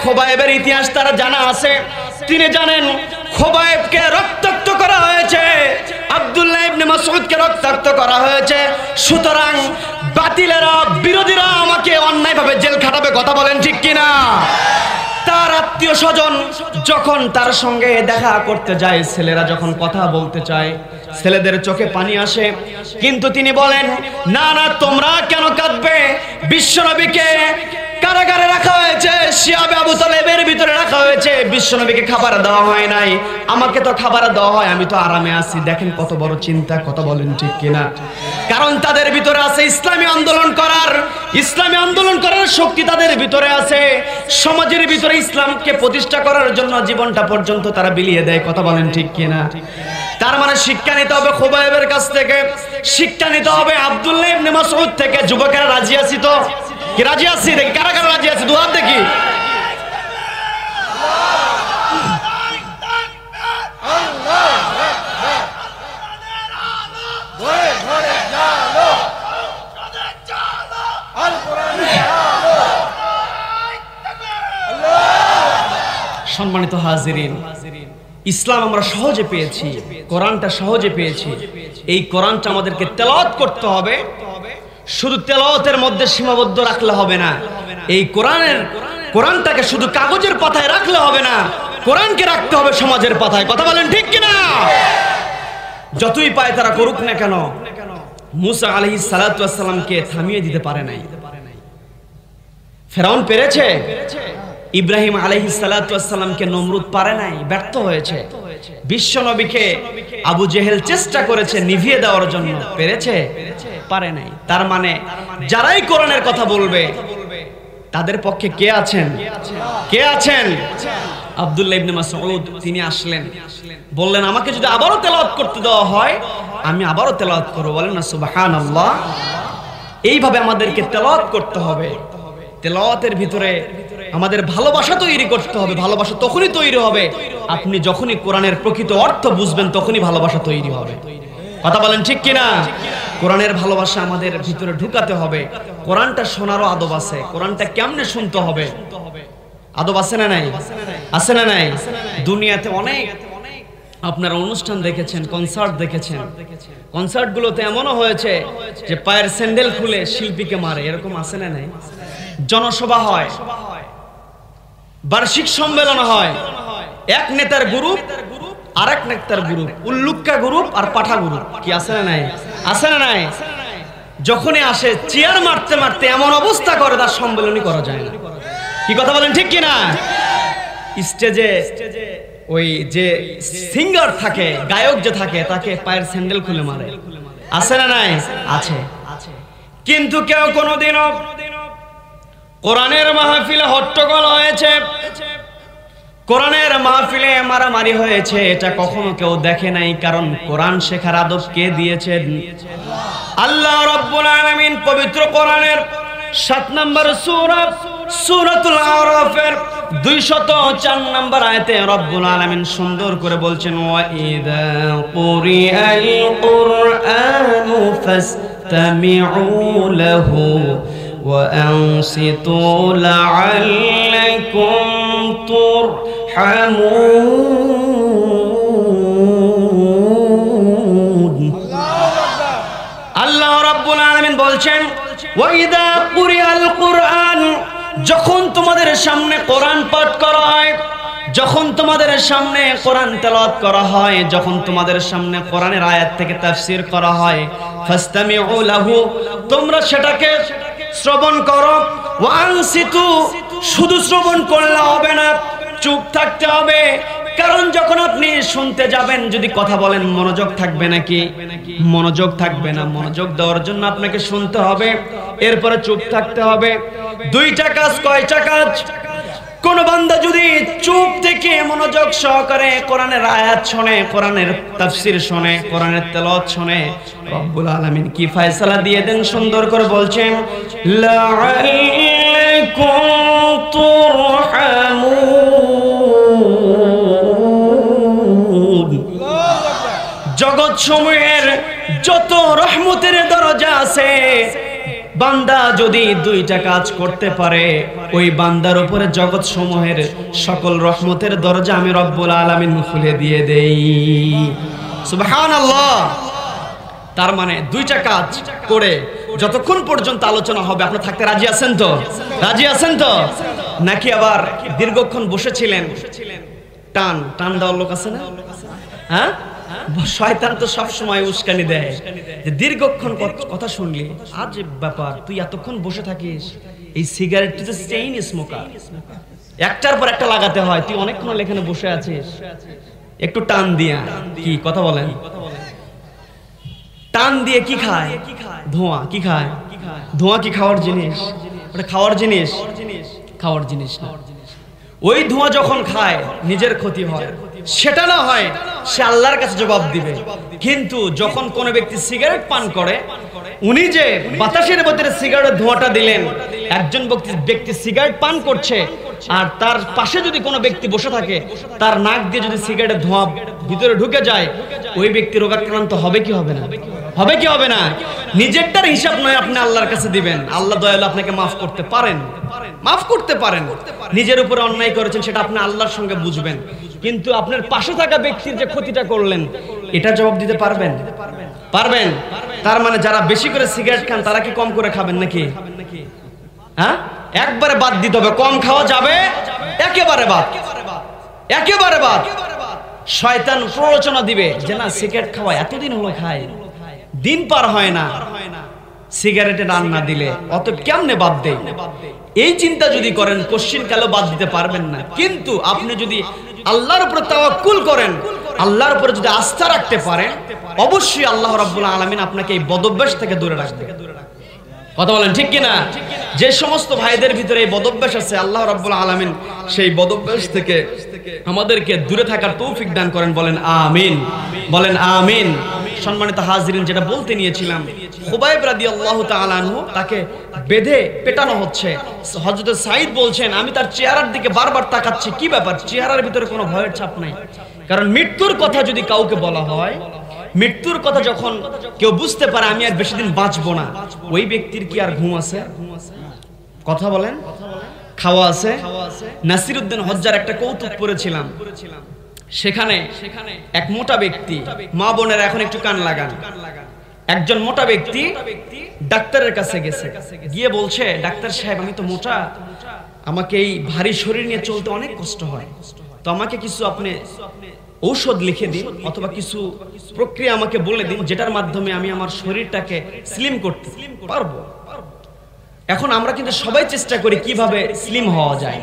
খোবায়েবের ইতিহাস তারা জানা আছে। তিনি জানেন খোবায়েবকে রক্তাক্ত করা হয়েছে, আব্দুল্লাহ ইবনে মাসউদকে রক্তাক্ত করা হয়েছে। সুতরাং বাতিলেরা, বিরোধীরা আমাকে অন্যায়ভাবে জেল খাটাবে। কথা বলেন ঠিক কিনা? তার আত্মীয় স্বজন যখন তার সঙ্গে দেখা করতে যায়, ছেলেরা যখন কথা বলতে চায়, ছেলেদের চোখে পানি আসে, কিন্তু তিনি বলেন না না, তোমরা কেন কাঁদবে? বিশ্বনবীকে কারাগারে রাখা হয়েছে, শিয়াবে আবু তালেবের ভিতরে রাখা হয়েছে, বিশ্বনবীকে খাবার দেওয়া হয় নাই, আমাকে তো খাবার দেওয়া হয়, আমি তো আরামে আছি। দেখেন কত বড় চিন্তা। কথা বলেন ঠিক কিনা? কারণ তাদের ভিতরে আছে ইসলামী আন্দোলন করার, ইসলামী আন্দোলন করার শক্তি তাদের ভিতরে আছে। সমাজের ভিতরে ইসলামকে প্রতিষ্ঠা করার জন্য জীবনটা পর্যন্ত তারা বিলিয়ে দেয়। কথা বলেন ঠিক কিনা? তার মানে শিক্ষা নিতে হবে খুবাইবের কাছ থেকে, শিক্ষা নিতে হবে আব্দুল্লাহ ইবনে মাসউদ থেকে। যুবকেরা রাজি আছি তো? কি রাজি আছি? দেখি কারা কারা রাজি আছে, দুহাত দেখি। সম্মানিত হাজিরিন, ইসলাম আমরা সহজে পেয়েছি, কোরআনটা সহজে পেয়েছি। এই কোরআনটা আমাদেরকে তেলাওয়াত করতে হবে। শুধু তেলাওয়াতের মধ্যে সীমাবদ্ধ রাখলে হবে না। এই কোরআনটাকে শুধু কাগজের পাতায় রাখলে হবে না, কোরআনকে রাখতে হবে সমাজের পাতায়। কথা বলেন ঠিক কিনা? যতই পায় তারা করুক না কেন, মুসা আলাইহিস সালাতু ওয়াস সালামকে থামিয়ে দিতে পারে নাই। ফেরাউন পেরেছে, ইব্রাহিম আলাইহিস সালাতু ওয়াস সালামকে নমরুদ পারে নাই, ব্যর্থ হয়েছে। বিশ্ব নবীকে আবু জেহেল চেষ্টা করেছে নিভিয়ে দেওয়ার জন্য, পেরেছে? পারে নাই। তার মানে যারাই কোরআনের কথা বলবে তাদের পক্ষে কে আছেন? কে আছেন? আব্দুল্লাহ ইবনে মাসউদ তিনি আসলেন, বললেন আমাকে যদি আবারও তেলাওয়াত করতে দেওয়া হয় আমি আবারও তেলাওয়াত করব। বলেন না সুবহানাল্লাহ। এইভাবে আমাদেরকে তেলাওয়াত করতে হবে। তেলাওয়াতের ভিতরে আমাদের ভালোবাসা তৈরি করতে হবে। ভালোবাসা তখনই তৈরি হবে আপনি যখনই কোরআনের প্রকৃত অর্থ বুঝবেন, তখনই ভালোবাসা তৈরি হবে। কথা বলেন ঠিক কিনা? কোরআনের ভালোবাসা আমাদের ভিতরে ঢুকাতে হবে। কোরআনটা শোনারও আদব আছে। কোরআনটা কেমনে শুনতে হবে আদব আছে না নাই? আছে না নাই? দুনিয়াতে অনেক আপনারা অনুষ্ঠান দেখেছেন, কনসার্ট দেখেছেন। কনসার্টগুলোতে এমনও হয়েছে যে পায়ের স্যান্ডেল খুলে শিল্পীকে মারে, এরকম আছে না নাই? জনসভা হয়, বার্ষিক সম্মেলন হয়, এক নেতার গ্রুপ আরেক নেতার গ্রুপ, উল্লুক্কা গ্রুপ আর পাঠা গ্রুপ। কি আছে না নাই? আছে না নাই? যখনই আসে চেয়ার মারতে মারতে এমন অবস্থা করে তার সম্মেলনই করা যায় না। কি কথা বলেন ঠিক কিনা? স্টেজে ওই যে সিঙ্গার থাকে, গায়ক যে থাকে, তাকে পায়ের স্যান্ডেল খুলে মারে। আছে না নাই? আছে। কিন্তু কেউ কোনোদিনও কোরআনের মাহফিলে হট্টগোল হয়েছে, কোরআনের মাহফিলে মারামারি হয়েছে, এটা কখনো কেউ দেখে নাই। কারণ কোরআন শেখার আদব কে দিয়েছেন? আল্লাহ রাব্বুল আলামিন পবিত্র কোরআনের 7 নম্বর সূরা সূরাতুল আরাফের 204 নম্বর আয়াতে রব্বুল আলামিন সুন্দর করে বলছেন, ওয়া ইযা কুরিআল কুরআনু ফাসতামিউ লাহু ওয়া আনসিতু লাআল্লাকুম তুরহামুন। আল্লাহ রাব্বুল আলামিন বলছেন, ওয়া ইযা কুরিআল কুরআন, যখন তোমাদের সামনে কোরআন পাঠ করা হয়, যখন তোমাদের সামনে কোরআন তেলাওয়াত করা হয়, যখন তোমাদের সামনে কোরআনের আয়াত থেকে তাফসীর করা হয়, ফাসতামিউ লাহু, তোমরা সেটাকে শ্রবণ করো। ওয়া আনসিতু, শুধু শ্রবণ করলে হবে না, চুপ থাকতে হবে। কারণ যখন আপনি শুনতে যাবেন যদি কথা বলেন মনোযোগ থাকবে নাকি? মনোযোগ থাকবে না। মনোযোগ দেওয়ার জন্য আপনাকে শুনতে হবে, এরপরে চুপ থাকতে হবে। দুইটা কাজ। কয়টা কাজ? কোন বান্দা যদি চুপ থেকে মনোযোগ সহকারে কোরআনের আয়াত শুনে, কোরআনের তাফসীর শুনে, কোরআনের তেলাওয়াত শুনে, রব্বুল আলামিন কি ফয়সালা দিয়ে দেন সুন্দর করে বলছেন, লাআল্লাকুম তুরহামুন। জগৎ সমূহের যত রহমতের দরজা আছে, বান্দা যদি দুইটা কাজ করতে পারে, ওই বান্দার উপরে জগৎ সমূহের সকল রহমতের দরজা আমি রব্বুল আলামিন খুলে দিয়ে দেই। সুবহানাল্লাহ। তার মানে দুইটা কাজ করে যতক্ষণ পর্যন্ত আলোচনা হবে আপনি থাকতে রাজি আছেন তো? রাজি আছেন তো? নাকি আবার দীর্ঘক্ষণ বসেছিলেন? টান টান দেওয়ার লোক আছে না? হ্যাঁ, শয়তান তো সব সময় উস্কানি দেয় যে দীর্ঘক্ষণ কথা শুনলি, আজ ব্যাপার, তুই এতক্ষণ বসে থাকিস, এই সিগারেট তো চেইন স্মোকার, একটার পর একটা লাগাতে হয়, তুই অনেকক্ষণ এখানে বসে আছিস, একটু টান দিয়া। কি কথা বলেন? টান দিয়ে কি খায়? ধোঁয়া। কি খায়? ধোঁয়া কি খাওয়ার জিনিস? ওটা খাওয়ার জিনিস? খাওয়ার জিনিস না। ওই ধোঁয়া যখন খায় নিজের ক্ষতি হয়, সেটা না হয় সে আল্লাহর কাছে জবাব দিবে। কিন্তু যখন কোন ব্যক্তি সিগারেট পান করে, উনি যে বাতাসের ভিতরে সিগারেটের ধোঁয়াটা দিলেন, একজন ব্যক্তি সিগারেট পান করছে আর তার পাশে যদি কোনো ব্যক্তি বসে থাকে, তার নাক দিয়ে যদি সিগারেটের ধোঁয়া ভিতরে ঢুকে যায়, ওই ব্যক্তি রোগাক্রান্ত হবে কি হবে না? হবে কি হবে না? নিজেরটার হিসাব নয় আপনি আল্লাহর কাছে দিবেন, আল্লাহ দয়ালু আপনাকে মাফ করতে পারেন, মাফ করতে পারেন। নিজের উপরে অন্যায় করেছেন সেটা আপনি আল্লাহর সঙ্গে বুঝবেন, কিন্তু আপনার পাশে থাকা ব্যক্তির যে ক্ষতিটা করলেন এটা জবাব দিতে পারবেন? পারবেন। তার মানে যারা বেশি করে সিগারেট খান তারা কি কম করে খাবেন নাকি? হ্যাঁ, একবারে বাদ দিতে হবে। কম খাওয়া যাবে, একেবারে বাদ, একেবারে বাদ। শয়তান প্ররোচনা দিবে যে না, সিগারেট খাওয়া এতদিন হলো খায়, দিন পার হয় না, সিগারেটে রান না দিলে অত কেমনে বাদ দেয়? এই চিন্তা যদি করেন কোশ্চিন কালো বাদ দিতে পারবেন না। কিন্তু আপনি যদি আল্লাহর উপর তাওয়াক্কুল করেন, আল্লাহর উপর যদি আস্থা রাখতে পারেন, অবশ্যই আল্লাহ রাব্বুল আলামিন আপনাকে এই বদঅভ্যাস থেকে দূরে রাখবে। কথা বলেন ঠিক কিনা? যে সমস্ত ভাইদের ভিতরে এই বদঅভ্যাস আছে, আল্লাহ রাব্বুল আলামিন সেই বদঅভ্যাস থেকে আমাদেরকে দূরে থাকার তৌফিক দান করেন। বলেন আমিন, বলেন আমিন। সম্মানিত হাজিরিন, যেটা বলতে নিয়েছিলাম, খুবাইব রাদিয়াল্লাহু তাআলা আনহু তাকে বেঁধে পেটানো হচ্ছে। হযরত সাঈদ বলছেন, আমি তার চেহারার দিকে বারবার তাকাচ্ছি, কি ব্যাপার? চেহারার ভিতরে কোনো ভয়ের ছাপ নাই। কারণ মৃত্যুর কথা যদি কাউকে বলা হয়, মৃত্যুর কথা যখন কেউ বুঝতে পারে আমি আর বেশি দিন বাঁচবো না, ওই ব্যক্তির কি আর ঘুম আছে? কথা বলেন, খাওয়া আছে? নাসিরউদ্দিন হজ্জার একটা কৌতুক পড়েছিলাম, সেখানে এক মোটা ব্যক্তি, মা বোনেরা এখন একটু কান লাগান, একজন মোটা ব্যক্তি ডাক্তারের কাছে গেছে, গিয়ে বলছে, ডাক্তার সাহেব আমি তো মোটা, আমাকে এই ভারী শরীর নিয়ে চলতে অনেক কষ্ট হয়, তো আমাকে কিছু আপনি ঔষধ লিখে দিন অথবা কিছু প্রক্রিয়া আমাকে বলে দিন যেটার মাধ্যমে আমি আমার শরীরটাকে স্লিম করতে পারবো। এখন আমরা কিন্তু সবাই চেষ্টা করি কিভাবে স্লিম হওয়া যায়,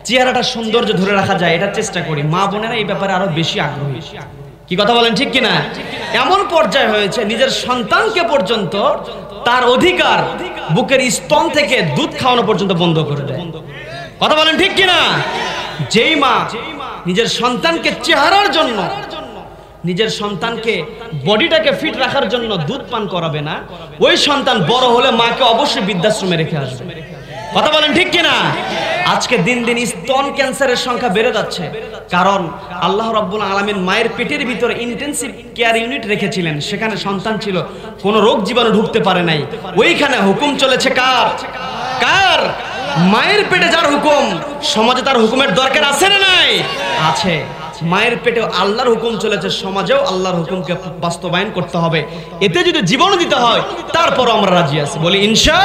চেহারাটা সৌন্দর্য ধরে রাখা যায়, এটা চেষ্টা করি। মা বোনেরা এই ব্যাপারে আরো বেশি আগ্রহী। কি কথা বলেন ঠিক কিনা? এমন পর্যায়ে হয়েছে নিজের সন্তানকে পর্যন্ত তার অধিকার বুকের স্তন থেকে দুধ খাওয়ানো পর্যন্ত বন্ধ করে দেয়। কথা বলেন ঠিক কিনা? যেই মা নিজের সন্তানকে চেহারার জন্য, নিজের সন্তানকে বডিটাকে ফিট রাখার জন্য দুধ পান করাবে না, ওই সন্তান বড় হলে মাকে অবশ্যই বৃদ্ধাশ্রমে রেখে আসবে। কথা বলেন ঠিক কিনা? আজকে দিন দিন স্তন ক্যান্সারের সংখ্যা বেড়ে যাচ্ছে, কারণ আল্লাহ রাব্বুল আলামিন মায়ের পেটের ভিতরে ইন্টেনসিভ কেয়ার ইউনিট রেখেছিলেন, সেখানে সন্তান ছিল, কোনো রোগ জীবাণু ঢুকতে পারে নাই। ওইখানে হুকুম চলেছে কার? কার? মায়ের পেটে যার হুকুম, সমাজে তার হুকুমের দরকার আছে না নাই? আছে। মায়ের পেটে আল্লাহর হুকুম চলেছে, সমাজেও আল্লাহর হুকুমকে বাস্তবায়ন করতে হবে। এতে যদি জীবন দিতে হয় তারপরও আমরা রাজি আছি। বলি ইনশা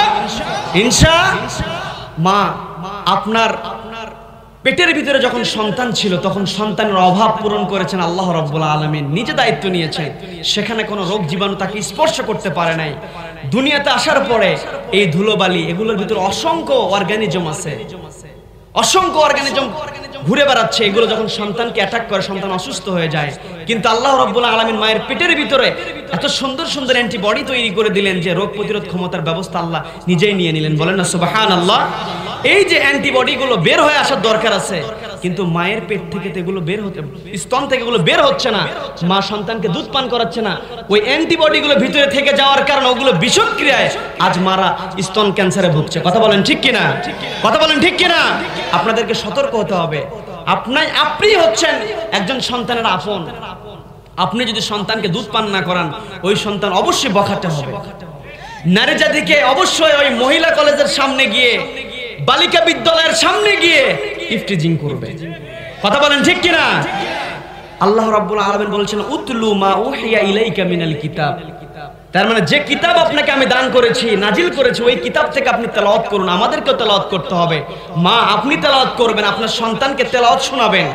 ইনশা। মা, আপনার পেটের ভিতরে যখন সন্তান ছিল তখন সন্তানের অভাব পূরণ করেছেন আল্লাহ রাব্বুল আলামিন, নিজে দায়িত্ব নিয়েছেন, সেখানে কোনো রোগ জীবাণু তাকে স্পর্শ করতে পারে নাই। দুনিয়াতে আসার পরে এই ধুলোবালি, এগুলোর ভিতরে অসংখ্য অর্গানিজম আছে, অসংখ্য অর্গানিজম ঘুরে বেড়াচ্ছে, এগুলো যখন সন্তানকে অ্যাটাক করে সন্তান অসুস্থ হয়ে যায়। কিন্তু আল্লাহ রাব্বুল আলামিন মায়ের পেটের ভিতরে এত সুন্দর সুন্দর অ্যান্টিবডি তৈরি করে দিলেন যে রোগ প্রতিরোধ ক্ষমতার ব্যবস্থা আল্লাহ নিজেই নিয়ে নিলেন। বলেন না সুবহানাল্লাহ। এই যে অ্যান্টিবডি গুলো বের হয়ে আসার দরকার আছে, কিন্তু মায়ের পেট থেকে তো এগুলো বের হতে, স্তন থেকে এগুলো বের হচ্ছে না, মা সন্তানকে দুধ পান করাচ্ছে না। ওই অ্যান্টিবডি গুলো ভিতরে থেকে যাওয়ার কারণে ওগুলো বিষক্রিয়ায় আজ মারা স্তন ক্যান্সারে ভুগছে। কথা বলেন ঠিক কিনা? কথা বলেন ঠিক কিনা? আপনাদেরকে সতর্ক হতে হবে। আপনি হচ্ছেন একজন সন্তানের আপন। আপনি যদি সন্তানকে দুধ পান না করান, ওই সন্তান অবশ্যই বখাটে হবে। নারী জাতিকে অবশ্যই ওই মহিলা কলেজের সামনে গিয়ে, বালিকা বিদ্যালয়ের সামনে গিয়ে ইফতিজিং করবে। কথা বলেন ঠিক কিনা? আল্লাহ রাব্বুল আলামিন বলেছেন উতলু মা উহিয়া ইলাইকা মিনাল কিতাব। তার মানে যে কিতাব আপনাকে আমি দান করেছি, নাজিল করেছি, ওই কিতাব থেকে আপনি তেলাওয়াত করুন। আমাদেরকেও তেলাওয়াত করতে হবে। মা আপনি তেলাওয়াত করবেন, আপনার সন্তানকে তেলাওয়াত শোনাবেন।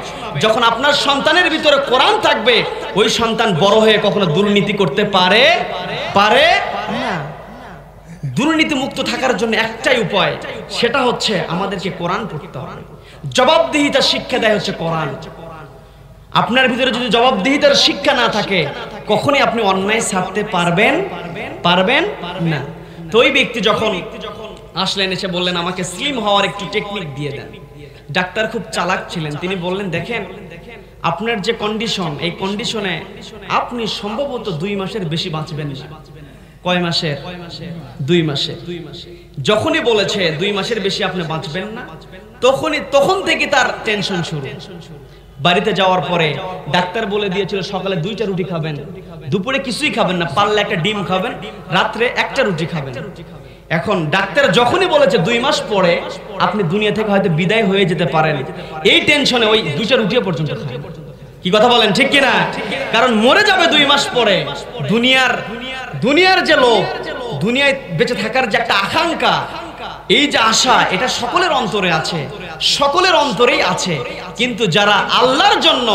যখন আপনার সন্তানের ভিতরে কোরআন থাকবে, ওই সন্তান বড় হয়ে কখনো দুর্নীতি করতে পারে না। দুর্নীতি মুক্ত থাকার জন্য একটাই উপায়, সেটা হচ্ছে আমাদেরকে কোরআন পড়তে হবে। জবাবদিহিতার শিক্ষা দেয় হচ্ছে কোরআন। আপনার ভিতরে যদি জবাবদিহিতার শিক্ষা না থাকে, কখনোই আপনি অন্যায় ছাড়তে পারবেন না। তো ওই ব্যক্তি যখন আসলেন, এসে বললেন আমাকে স্লিম হওয়ার একটু টেকনিক দিয়ে দেন। ডাক্তার খুব চালাক ছিলেন, তিনি বললেন দেখেন আপনার যে কন্ডিশন, এই কন্ডিশনে আপনি সম্ভবত 2 মাসের বেশি বাঁচবেন না। কয় মাসের? 2 মাসে। যখনই বলেছে 2 মাসের বেশি আপনি বাঁচবেন না, তখন থেকে তার টেনশন শুরু। বাড়িতে যাওয়ার পরে ডাক্তার বলে দিয়েছিল সকালে 2টা রুটি খাবেন, দুপুরে কিছুই খাবেন না, পারলে একটা ডিম খাবেন, রাত্রে একটা রুটি খাবেন। এখন ডাক্তার যখনই বলেছে 2 মাস পরে আপনি দুনিয়া থেকে হয়তো বিদায় হয়ে যেতে পারেন, এই টেনশনে ওই 2টা রুটিও পর্যন্ত খায়। কি কথা বলেন ঠিক কিনা? কারণ মরে যাবে 2 মাস পরে। দুনিয়ার যে লোভ, দুনিয়ায় বেঁচে থাকার যে একটা আকাঙ্ক্ষা, এই যে আশা, এটা সকলের অন্তরে আছে, সকলের অন্তরেই আছে। কিন্তু যারা আল্লাহর জন্য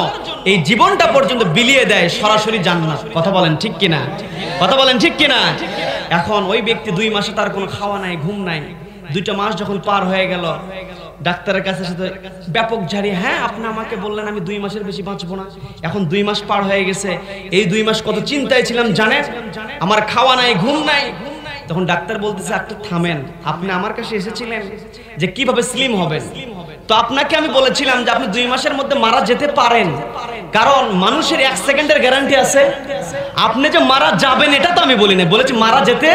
এই জীবনটা পর্যন্ত বিলিয়ে দেয়, সরাসরি জান্নাত। কথা বলেন ঠিক কিনা? কথা বলেন ঠিক কিনা? এখন ওই ব্যক্তি 2 মাসে তার কোনো খাওয়া নাই, ঘুম নাই। 2টা মাস যখন পার হয়ে গেল, ডাক্তারের কাছে সাথে ব্যাপক ঝাড়ি, হ্যাঁ আপনি আমাকে বললেন আমি 2 মাসের বেশি বাঁচবো না। এখন 2 মাস পার হয়ে গেছে, এই 2 মাস কত চিন্তায় ছিলাম জানেন, আমার খাওয়া নাই, ঘুম নাই। তখন ডাক্তার বলতেছে একটু থামেন, আপনি আমার কাছে এসেছিলেন যে কিভাবে স্লিম হবেন। তো আপনাকে আমি বলেছিলাম যে আপনি 2 মাসের মধ্যে মারা যেতে পারেন, কারণ মানুষের 1 সেকেন্ডের গ্যারান্টি আছে। আপনি যে মারা যাবেন এটা তো আমি বলি না, বলেছি মারা যেতে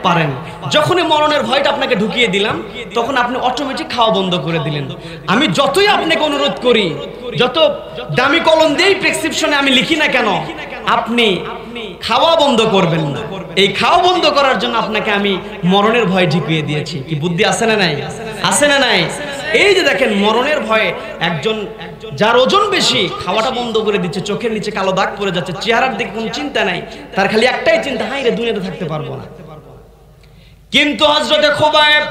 পারেন। যখনই মরণের ভয়টা আপনাকে ঢুকিয়ে দিলাম, তখন আপনি অটোমেটিক খাওয়া বন্ধ করে দিলেন। আমি যতই আপনাকে অনুরোধ করি, যত দামি কলম দিয়েই প্রেসক্রিপশনে আমি লিখি না কেন, আপনি খাওয়া বন্ধ করবেন না। এই খাওয়া বন্ধ করার জন্য আপনাকে আমি মরণের ভয় ঢুকিয়ে দিয়েছি। কি বুদ্ধি আছে না নাই? আছে না নাই? এই যে দেখেন মরণের ভয়ে একজন যার ওজন বেশি খাওয়াটা বন্ধ করে দিচ্ছে, চোখের নিচে কালো দাগ পড়ে যাচ্ছে, চেহারার দিকে কোনো চিন্তা নাই, তার খালি একটাই চিন্তা, হাই রে দুনিয়াতে থাকতে পারবো না। কিন্তু হযরতে খুবাইব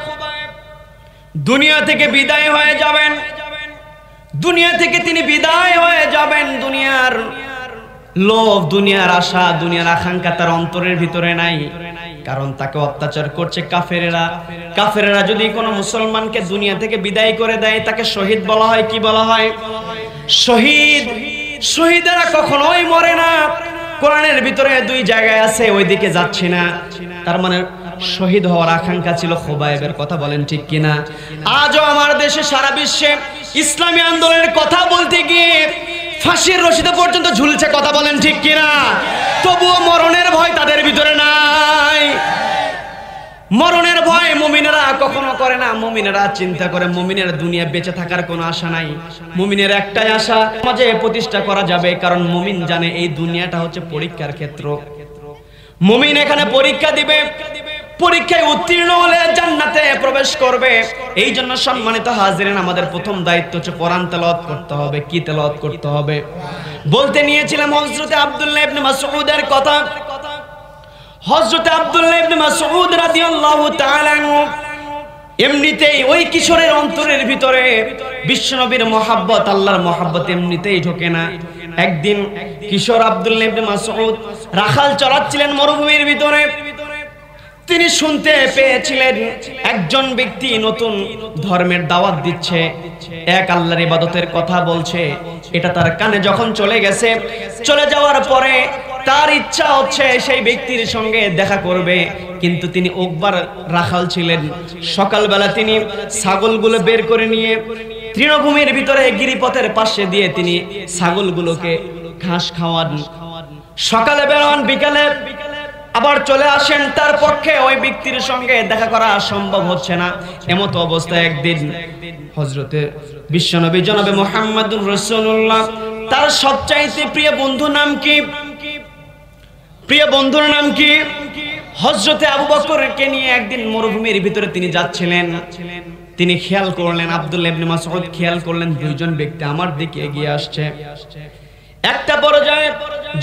দুনিয়া থেকে বিদায় হয়ে যাবেন, দুনিয়া থেকে তিনি বিদায় হয়ে যাবেন। দুনিয়ার লোভ, দুনিয়ার আশা, দুনিয়ার আকাঙ্ক্ষা তার অন্তরের ভিতরে নাই, কারণ তাকে অত্যাচার করছে কাফেরেরা। কাফেরেরা যদি কোনো মুসলমানকে দুনিয়া থেকে বিদায় করে দেয়, তাকে শহীদ বলা হয়। কি বলা হয়? শহীদ। শহীদেরা কখনোই মরে না। কোরআনের ভিতরে 2 জায়গায় আছে, ওইদিকে যাচ্ছি না। তার মানে শহীদ হওয়ার আকাঙ্ক্ষা ছিল খুবাইবের। কথা বলেন ঠিক কিনা? আজও আমার দেশে, সারা বিশ্বে ইসলামী আন্দোলনের কথা বলতে গিয়ে ফাঁসির রশিদে পর্যন্ত ঝুলছে। কথা বলেন ঠিক কিনা? তবুও মরণের ভয় তাদের ভিতরে নাই। মরণের ভয় মুমিনেরা কখনো করে না। মুমিনেরা চিন্তা করে মুমিনের দুনিয়া বেঁচে থাকার কোনো আশা নাই। মুমিনের একটাই আশা, সমাজে প্রতিষ্ঠা করা যাবে, কারণ মুমিন জানে এই দুনিয়াটা হচ্ছে পরীক্ষার ক্ষেত্র। মুমিন এখানে পরীক্ষা দিবে, পরীক্ষায় উত্তীর্ণ হলে জান্নাতে প্রবেশ করবে। এই জন্য সম্মানিত হাজিরিন, আমাদের প্রথম দায়িত্ব হচ্ছে কোরআন তেলাওয়াত করতে হবে। কি তেলাওয়াত করতে হবে? বলতে নিয়েছিলাম হযরতে আব্দুল্লাহ ইবনে মাসউদের কথা। হযরতে আব্দুল্লাহ ইবনে মাসউদ রাদিয়াল্লাহু তাআলা আনহু এমনিতেই ওই কিশোরের অন্তরের ভিতরে বিশ্বনবীর মহব্বত, আল্লাহর মহব্বত এমনিতেই ঢোকে না। একদিন কিশোর আব্দুল্লাহ ইবনে মাসউদ রাখাল চড়াচ্ছিলেন মরুভূমির ভিতরে। তিনি শুনতে পেয়েছিলেন একজন ব্যক্তি নতুন ধর্মের দাওয়াত দিচ্ছে, এক আল্লাহর ইবাদতের কথা বলছে। এটা তার কানে যখন চলে গেছে, চলে যাওয়ার পরে তার ইচ্ছা হচ্ছে সেই ব্যক্তির সঙ্গে দেখা করবে, কিন্তু তিনি ওকবার রাখাল ছিলেন। সকালবেলা তিনি ছাগলগুলো বের করে নিয়ে তৃণভূমির ভিতরে গিরিপথের পাশে দিয়ে তিনি ছাগলগুলোকে ঘাস খাওয়ান। সকালে বেরোন, বিকালে আবার চলে আসেন। তার পক্ষে ওই ব্যক্তির সঙ্গে দেখা করা সম্ভব হচ্ছে না। এমত অবস্থায় একদিন হযরতে বিশ্বনবী জনাবে মুহাম্মদুর রাসূলুল্লাহ, তার সবচাইতে প্রিয় বন্ধুর নাম কি? প্রিয় বন্ধুর নাম কি? হযরতে আবু বকরকে নিয়ে একদিন মরুভূমির ভিতরে তিনি যাচ্ছিলেন। তিনি খেয়াল করলেন, আব্দুল্লাহ ইবনে মাসউদ খেয়াল করলেন, দুইজন ব্যক্তি আমার দিকে এগিয়ে আসছে। একটা পর্যায়ে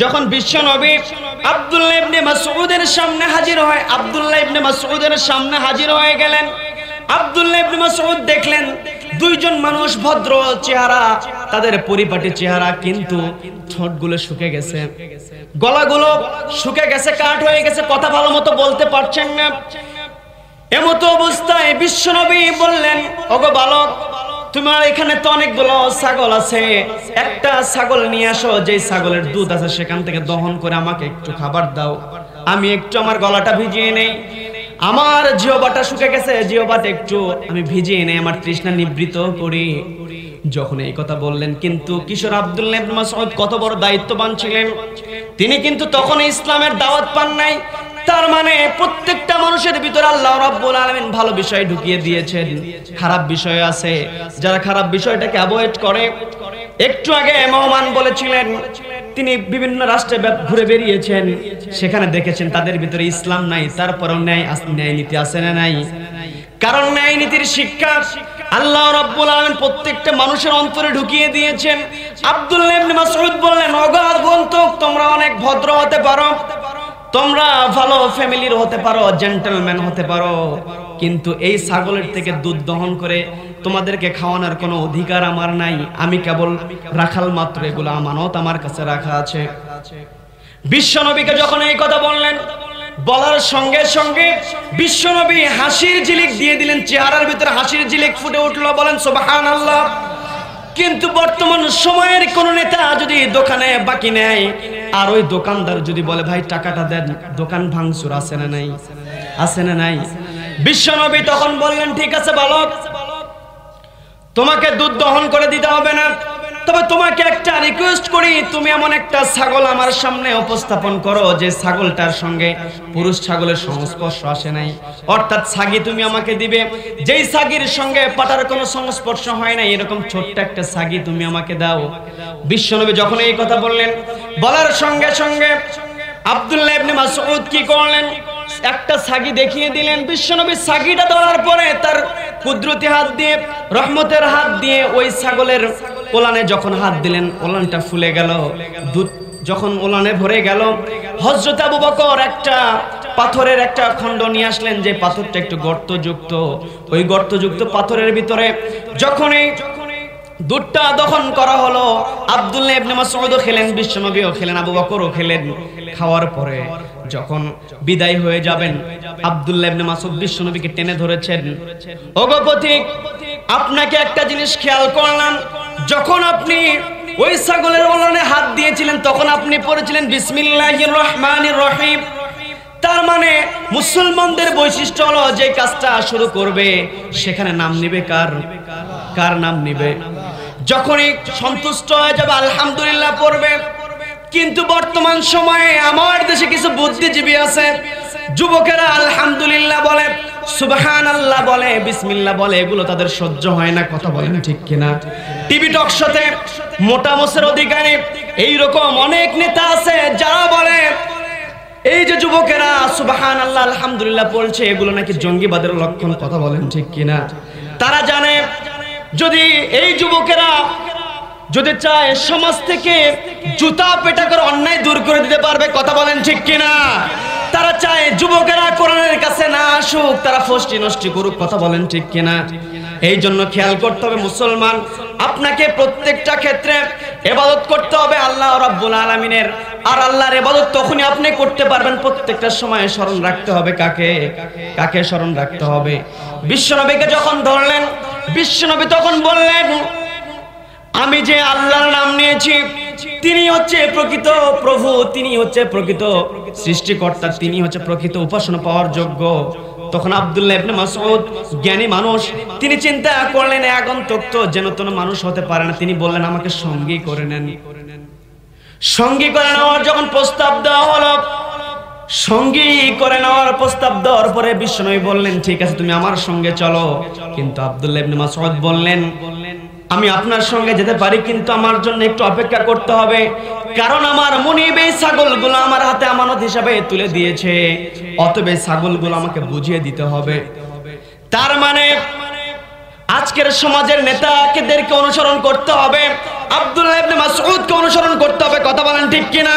যখন বিশ্বনবী আব্দুল্লাহ ইবনে মাসউদের সামনে হাজির হয়, আব্দুল্লাহ ইবনে মাসউদের সামনে হাজির হয়ে গেলেন। আব্দুল্লাহ ইবনে মাসউদ দেখলেন দুইজন মানুষ, ভদ্র চেহারা, তাদের পরিপাটি চেহারা, কিন্তু ঠোঁটগুলো শুকে গেছে, গলাগুলো শুকে গেছে, কাঠ হয়ে গেছে, কথা ভালো মতো বলতে পারছেন না। এমত অবস্থায় বিশ্বনবী বললেন, ওগো বালক, তোমার এখানে তো অনেকগুলো ছাগল আছে, একটা ছাগল নিয়ে আসো, যে ছাগলের দুধ আছে সেখান থেকে দহন করে আমাকে একটু খাবার দাও, আমি একটু আমার গলাটা ভিজিয়ে নেই, আমার জিহ্বাটা শুকে গেছে, জিহ্বাটা একটু আমি ভিজিয়ে নেই, আমার তৃষ্ণা নিবৃত করি। যখন এই কথা বললেন, কিন্তু কিশোর আব্দুল্লাহ ইবনে মাসউদ কত বড় দায়িত্ববান ছিলেন, তিনি কিন্তু তখন ইসলামের দাওয়াত পান নাই। তার মানে প্রত্যেকটা মানুষের ভিতরে আল্লাহ রাব্বুল আলামিন ভালো বিষয় ঢুকিয়ে দিয়েছেন, খারাপ বিষয় আছে, যারা খারাপ বিষয়টাকে অ্যাভয়েড করে। একটু আগে মেহমান বলেছিলেন, তিনি বিভিন্ন রাষ্ট্রে ঘুরে বেরিয়েছেন, সেখানে দেখেছেন তাদের ভিতরে ইসলাম নাই, তারপরেও ন্যায় নীতি আছে না নাই? কারণ ন্যায় নীতির শিক্ষা আল্লাহ রাব্বুল আলামিন প্রত্যেকটা মানুষের অন্তরে ঢুকিয়ে দিয়েছেন। আব্দুল্লাহ ইবনে মাসউদ বললেন, ওগো আগন্তুক, তোমরা অনেক ভদ্র হতে পারো, তোমরা ভালো ফ্যামিলির হতে পারো, জেন্টলম্যান হতে পারো, কিন্তু এই ছাগলের থেকে দুধ দহন করে তোমাদেরকে খাওয়ানোর কোনো অধিকার আমার নাই, আমি কেবল রাখাল মাত্র, এগুলো আমানত আমার কাছে রাখা আছে। বিশ্বনবীকে যখন এই কথা বললেন, বলার সঙ্গে সঙ্গে বিশ্বনবী হাসির ঝিলিক দিয়ে দিলেন, চেহারার ভিতরে হাসির ঝিলিক ফুটে উঠলো, বলেন সুবহানাল্লাহ। কিন্তু বর্তমান সময়ের কোন নেতা যদি দোকানে বাকি নেয়, আর ওই দোকানদার যদি বলে, ভাই টাকাটা দেন, দোকান ভাঙচুর আছে না নাই? আছে না নাই? বিশ্বনবী তখন বললেন, ঠিক আছে বালক, তোমাকে দুধ দহন করে দিতে হবে না, তবে তোমাকে একটা রিকোয়েস্ট করি, তুমি এমন একটা ছাগল আমার সামনে উপস্থাপন করো যে ছাগলটার সঙ্গে পুরুষ ছাগলের সংস্পর্শ আসে নাই, অর্থাৎ ছাগি তুমি আমাকে দিবে, যেই ছাগির সঙ্গে পাটার কোনো সংস্পর্শ হয় না, এরকম ছোট্ট একটা ছাগি তুমি আমাকে দাও। বিশ্বনবী যখন এই কথা বললেন, বলার সঙ্গে সঙ্গে আব্দুল্লাহ ইবনে মাসউদ কি করলেন, একটা ছাগি দেখিয়ে দিলেন। বিশ্বনবী ছাগিটা ধরার পরে তার কুদরতি হাত দিয়ে, রহমতের হাত দিয়ে ওই ছাগলের ওলানে যখন হাত দিলেন, ওলানটা ফুলে গেল, দুধ যখন ওলানে ভরে গেল, হযরত আবু বকর একটা পাথরের একটা খণ্ড নিয়ে আসলেন, যে পাথরটা একটু গর্তযুক্ত, ওই গর্তযুক্ত পাথরের ভিতরে যখনই দুধটা দহন করা হলো, আব্দুল্লাহ ইবনে মাসউদও খেলেন, বিশ্বনবীও খেলেন, আবু বকরও খেলেন। খাওয়ার পরে যখন বিদায় হয়ে যাবেন, আব্দুল্লাহ ইবনে মাসউদ বিশ্বনবীকে টেনে ধরেছেন, ওগো পথিক, আপনাকে একটা জিনিস খেয়াল করলাম, যখন আপনি ওই ছাগলের ওলানে হাত দিয়েছিলেন, তখন আপনি পড়েছিলেন বিসমিল্লাহির রহমানির রহিম। তার মানে মুসলমানদের বৈশিষ্ট্য হলো, যে কাজটা শুরু করবে সেখানে নাম নিবে কার? কার নাম নিবে? যখনই সন্তুষ্ট হয়ে যাবে আলহামদুলিল্লাহ পড়বে। কিন্তু বর্তমান সময়ে আমার দেশে কিছু বুদ্ধিজীবী আছে, যুবকেরা আলহামদুলিল্লাহ বলে, সুবহানাল্লাহ বলে, বিসমিল্লাহ বলে, এগুলো তাদের সহ্য হয় না। কথা বলেন ঠিক কিনা? টিভি টক শোতে মোটা মোষের অধিকারী এইরকম অনেক নেতা আছে যারা বলে, এই যে যুবকেরা সুবহানাল্লাহ আলহামদুলিল্লাহ বলছে, এগুলো নাকি জঙ্গিবাদের লক্ষণ। কথা বলেন ঠিক কিনা? তারা জানে, যদি এই যুবকেরা যদি চায় সমাজ থেকে জুতা পেটা করে অন্যায় দূর করে দিতে পারবে। কথা বলেন ঠিক কিনা? তারা চায় যুবকেরা কোরআনের কাছে না আসুক, আসুক, তারা ফষ্টি নষ্টি করুক, কথা বলেন ঠিক কিনা? এই জন্য খেয়াল করতে হবে মুসলমান, আপনাকে প্রত্যেকটা ক্ষেত্রে ইবাদত করতে হবে আল্লাহ রাব্বুল আলামিনের। আর আল্লাহর ইবাদত তখনই আপনি করতে পারবেন, প্রত্যেকটা সময় স্মরণ রাখতে হবে কাকে? কাকে স্মরণ রাখতে হবে? বিশ্বনবীকে যখন ধরলেন, বিশ্বনবী তখন বললেন, আমি যে আল্লাহর নাম নিয়েছি, তিনি হচ্ছে প্রকৃত প্রভু, তিনি হচ্ছে প্রকৃত সৃষ্টিকর্তা, তিনি হচ্ছে প্রকৃত উপাসনা পাওয়ার যোগ্য। তখন আব্দুল্লাহ ইবনে মাসউদ জ্ঞানী মানুষ, তিনি চিন্তা করলেন আগন্তুক তো যেন তেন মানুষ হতে পারে না, তিনি বললেন আমাকে সঙ্গী করে নেন। সঙ্গী করে নেওয়ার যখন প্রস্তাব দেওয়া হলো, সঙ্গী করে নেওয়ার প্রস্তাব দেওয়ার পরে বিশ্বনবী বললেন ঠিক আছে তুমি আমার সঙ্গে চলো। কিন্তু আব্দুল্লাহ ইবনে মাসউদ বললেন আমি আপনার সঙ্গে যেতে পারি, কিন্তু আমার জন্য একটু অপেক্ষা করতে হবে, কারণ আমার মুনিব এই ছাগলগুলো আমার হাতে আমানত হিসাবে তুলে দিয়েছে, অতএব এই ছাগলগুলো আমাকে বুঝিয়ে দিতে হবে। তার মানে আজকের সমাজের নেতাদেরকে অনুসরণ করতে হবে, আব্দুল্লাহ ইবনে মাসউদকে অনুসরণ করতে হবে, কথা বলেন ঠিক কিনা?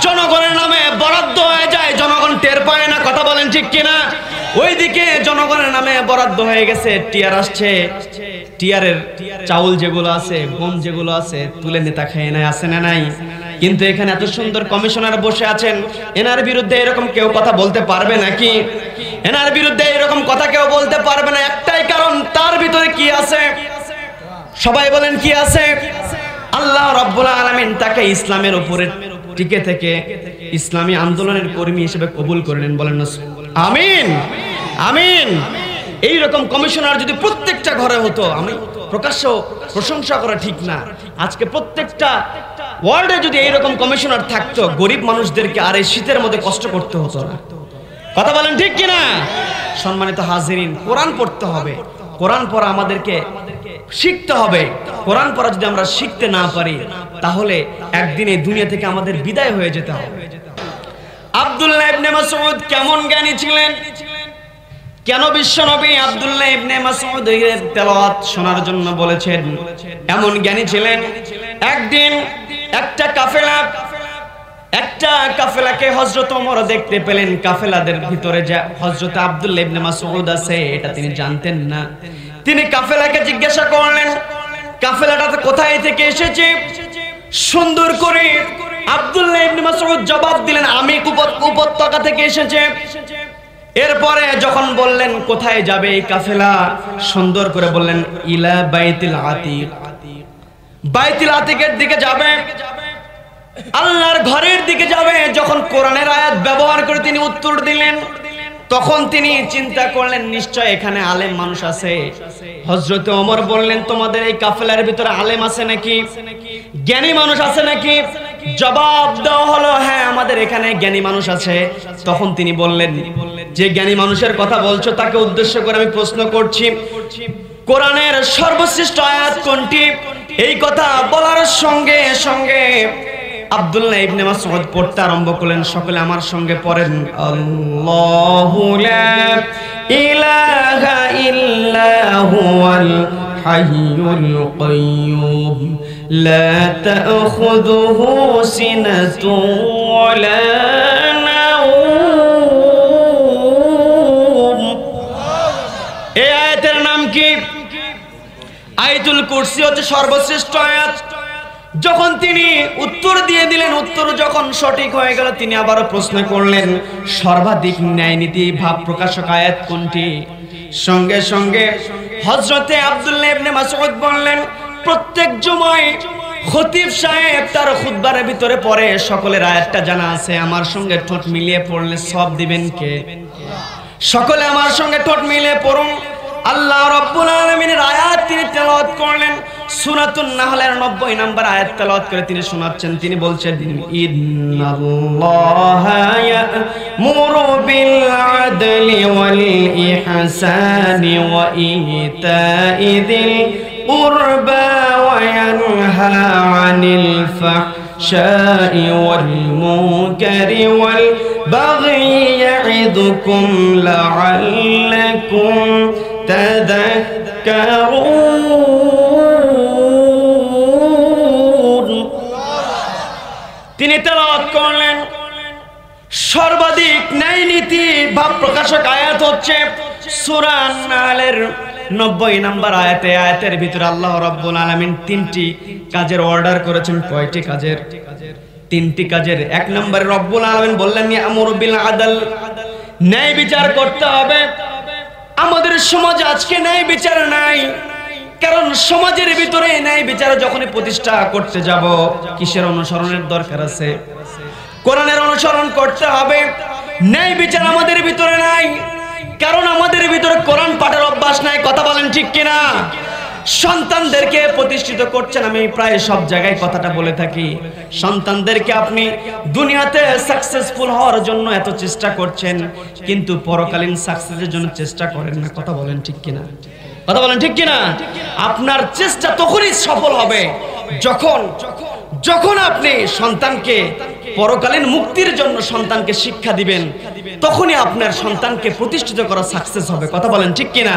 জনগণের নামে বরাদ্দ হয়ে যায়, জনগণ টের পায় না, কথা বলেন ঠিক কিনা? ওইদিকে জনগণের নামে বরাদ্দ হয়ে গেছে, টিয়ার আসছে, টিয়ারের চাউল যেগুলো আছে, গম যেগুলো আছে তুলে নেতা খেয়ে নেয়, আছে না নাই? কিন্তু এখানে এত সুন্দর কমিশনার বসে আছেন, এনার বিরুদ্ধে এরকম কেউ কথা বলতে পারবে নাকি? এনার বিরুদ্ধে এরকম কথা কেউ বলতে পারবে না, একটাই কারণ, তার ভিতরে কি আছে? সবাই বলেন কি আছে? আল্লাহ রাব্বুল আলামিন তাকে ইসলামের উপরে টিকে থেকে ইসলামী আন্দোলনের কর্মী হিসেবে কবুল করে নেন, বলেন না আমিন? আমিন। এইরকম কমিশনার যদি প্রত্যেকটা ঘরে হতো, আমি প্রকাশ্য প্রশংসা করা ঠিক না, আজকে প্রত্যেকটা ওয়ার্ডে যদি এইরকম কমিশনার থাকতো, গরিব মানুষদেরকে আর এই শীতের মধ্যে কষ্ট করতে হতো না, কথা বলেন ঠিক কিনা? সম্মানিত হাজিরিন, কোরআন পড়তে হবে, কোরআন পড়া আমাদেরকে শিখতে হবে। কোরআন পড়া যদি আমরা শিখতে না পারি, তাহলে একদিন এই দুনিয়া থেকে আমাদের বিদায় হয়ে যেতে হবে। আব্দুল্লাহ ইবনে মাসউদ কেমন জ্ঞানী ছিলেন? কেন বিশ্বনবী আব্দুল্লাহ ইবনে মাসউদের তেলাওয়াত শোনার জন্য বলেছেন? এমন জ্ঞানী ছিলেন, একদিন একটা কাফেলাকে হযরত ওমর দেখতে পেলেন, কাফেলাদের ভিতরে যে হযরত আব্দুল্লাহ ইবনে মাসউদ আছে এটা তিনি জানতেন না। তিনি কাফেলাকে জিজ্ঞাসা করলেন কাফেলাটা কোথায় থেকে এসেছে। সুন্দর করে আব্দুল্লাহ ইবনে মাসউদ জবাব দিলেন আমি উপত্যকা থেকে এসেছে। এরপরে যখন বললেন কোথায় যাবে এই কাফেলা, সুন্দর করে বললেন ইলা বাইতুল আতিক, বাইতুল আতিকের দিকে যাবে, আল্লাহর ঘরের দিকে যাবে। যখন কোরআনের আয়াত ব্যবহার করে তিনি উত্তর দিলেন, তখন তিনি চিন্তা করলেন নিশ্চয় এখানে আলেম মানুষ আছে। হযরত ওমর বললেন তোমাদের এই কাফেলার ভিতরে আলেম আছে নাকি, জ্ঞানী মানুষ আছে নাকি? জবাব দেওয়া হলো হ্যাঁ আমাদের এখানে জ্ঞানী মানুষ আছে। তখন তিনি বললেন যে জ্ঞানী মানুষের কথা বলছো তাকে উদ্দেশ্য করে আমি প্রশ্ন করছি, কোরআনের সর্বশ্রেষ্ঠ আয়াত কোনটি? এই কথা বলার সঙ্গে সঙ্গে আব্দুল্লাহ ইবনে মাসউদ পড়তে আরম্ভ করলেন। সকলে আমার সঙ্গে পড়েন, আল্লাহু লা ইলাহা ইল্লা হুয়াল হাইয়ুল কাইয়্যুম লা তাখুযুহু সিনাতুন ওয়ালা নাওম। এই আয়াতের নাম কি? আয়াতুল কুরসি হচ্ছে সর্বশ্রেষ্ঠ আয়াত। যখন তিনি উত্তর দিয়ে দিলেন, উত্তর যখন সঠিক হয়ে গেল, তিনি আবারও প্রশ্ন করলেন সর্বাধিক ন্যায় নীতি ভাব প্রকাশক আয়াত কোনটি? সঙ্গে সঙ্গে হযরতে আব্দুল্লাহ ইবনে মাসউদ বললেন প্রত্যেক জুমায় খতিব সাহেব তার খুতবার ভিতরে পড়ে, সকলের আয়াতটা জানা আছে, আমার সঙ্গে ঠোঁট মিলিয়ে পড়লে সব দিবেন কে? সকলে আমার সঙ্গে ঠোঁট মিলিয়ে পড়ুন। আল্লাহ রাব্বুল আলামিনের আয়াত তিনি তেলাওয়াত করলেন। সূরাতুন নাহলের 90 নম্বর আয়াত তেলাওয়াত করে তিনি শোনাচ্ছেন। তিনি বলছেন ইন্নাল্লাহা ইয়া'মুরু বিল আদলি ওয়াল ইহসানি ওয়া ইতা'i যিল কুরবা ওয়া ইয়ানহা আনিল ফাহশাই ওয়াল মুনকারি ওয়াল বাগই ইয়া'iদুকুম লা'আল্লাকুম তাযাক্কারুন। তিনি তেলাওয়াত করলেন সর্বাধিক ন্যায় নীতি ভাব প্রকাশক আয়াত হচ্ছে সূরা আন-নাহলের 90 নম্বর আয়াতে। আয়াতের ভিতরে আল্লাহ রাব্বুল আলামিন তিনটি কাজের অর্ডার করেছেন। কয়টি কাজের? তিনটি কাজের। এক নম্বরে রব্বুল আলামিন বললেন ইয়ামুরু বিল আদল, ন্যায় বিচার করতে হবে। আমাদের সমাজে আজকে ন্যায় বিচার নাই, কারণ সমাজের ভিতরে ন্যায় বিচার যখনই প্রতিষ্ঠা করতে যাব, কিসের অনুসরণের দরকার আছে? কোরআনের অনুসরণ করতে হবে। ন্যায় বিচার আমাদের ভিতরে নাই, কারণ আমাদের ভিতরে কোরআন পাঠের অভ্যাস নাই। কথা বলেন ঠিক কিনা? সন্তানদেরকে প্রতিষ্ঠিত করছেন, আমি প্রায় সব জায়গায় কথাটা বলে থাকি, সন্তানদেরকে আপনি দুনিয়াতে সাকসেসফুল হওয়ার জন্য এত চেষ্টা করছেন, কিন্তু পরকালীন সাকসেসের জন্য চেষ্টা করেন না। কথা বলেন ঠিক কিনা? কথা বলেন ঠিক কিনা? আপনার চেষ্টা তখনই সফল হবে যখন আপনি সন্তানকে পরকালীন মুক্তির জন্য সন্তানকে শিক্ষা দিবেন, তখনই আপনার সন্তানকে প্রতিষ্ঠিত করা সাকসেস হবে। কথা বলেন ঠিক কিনা?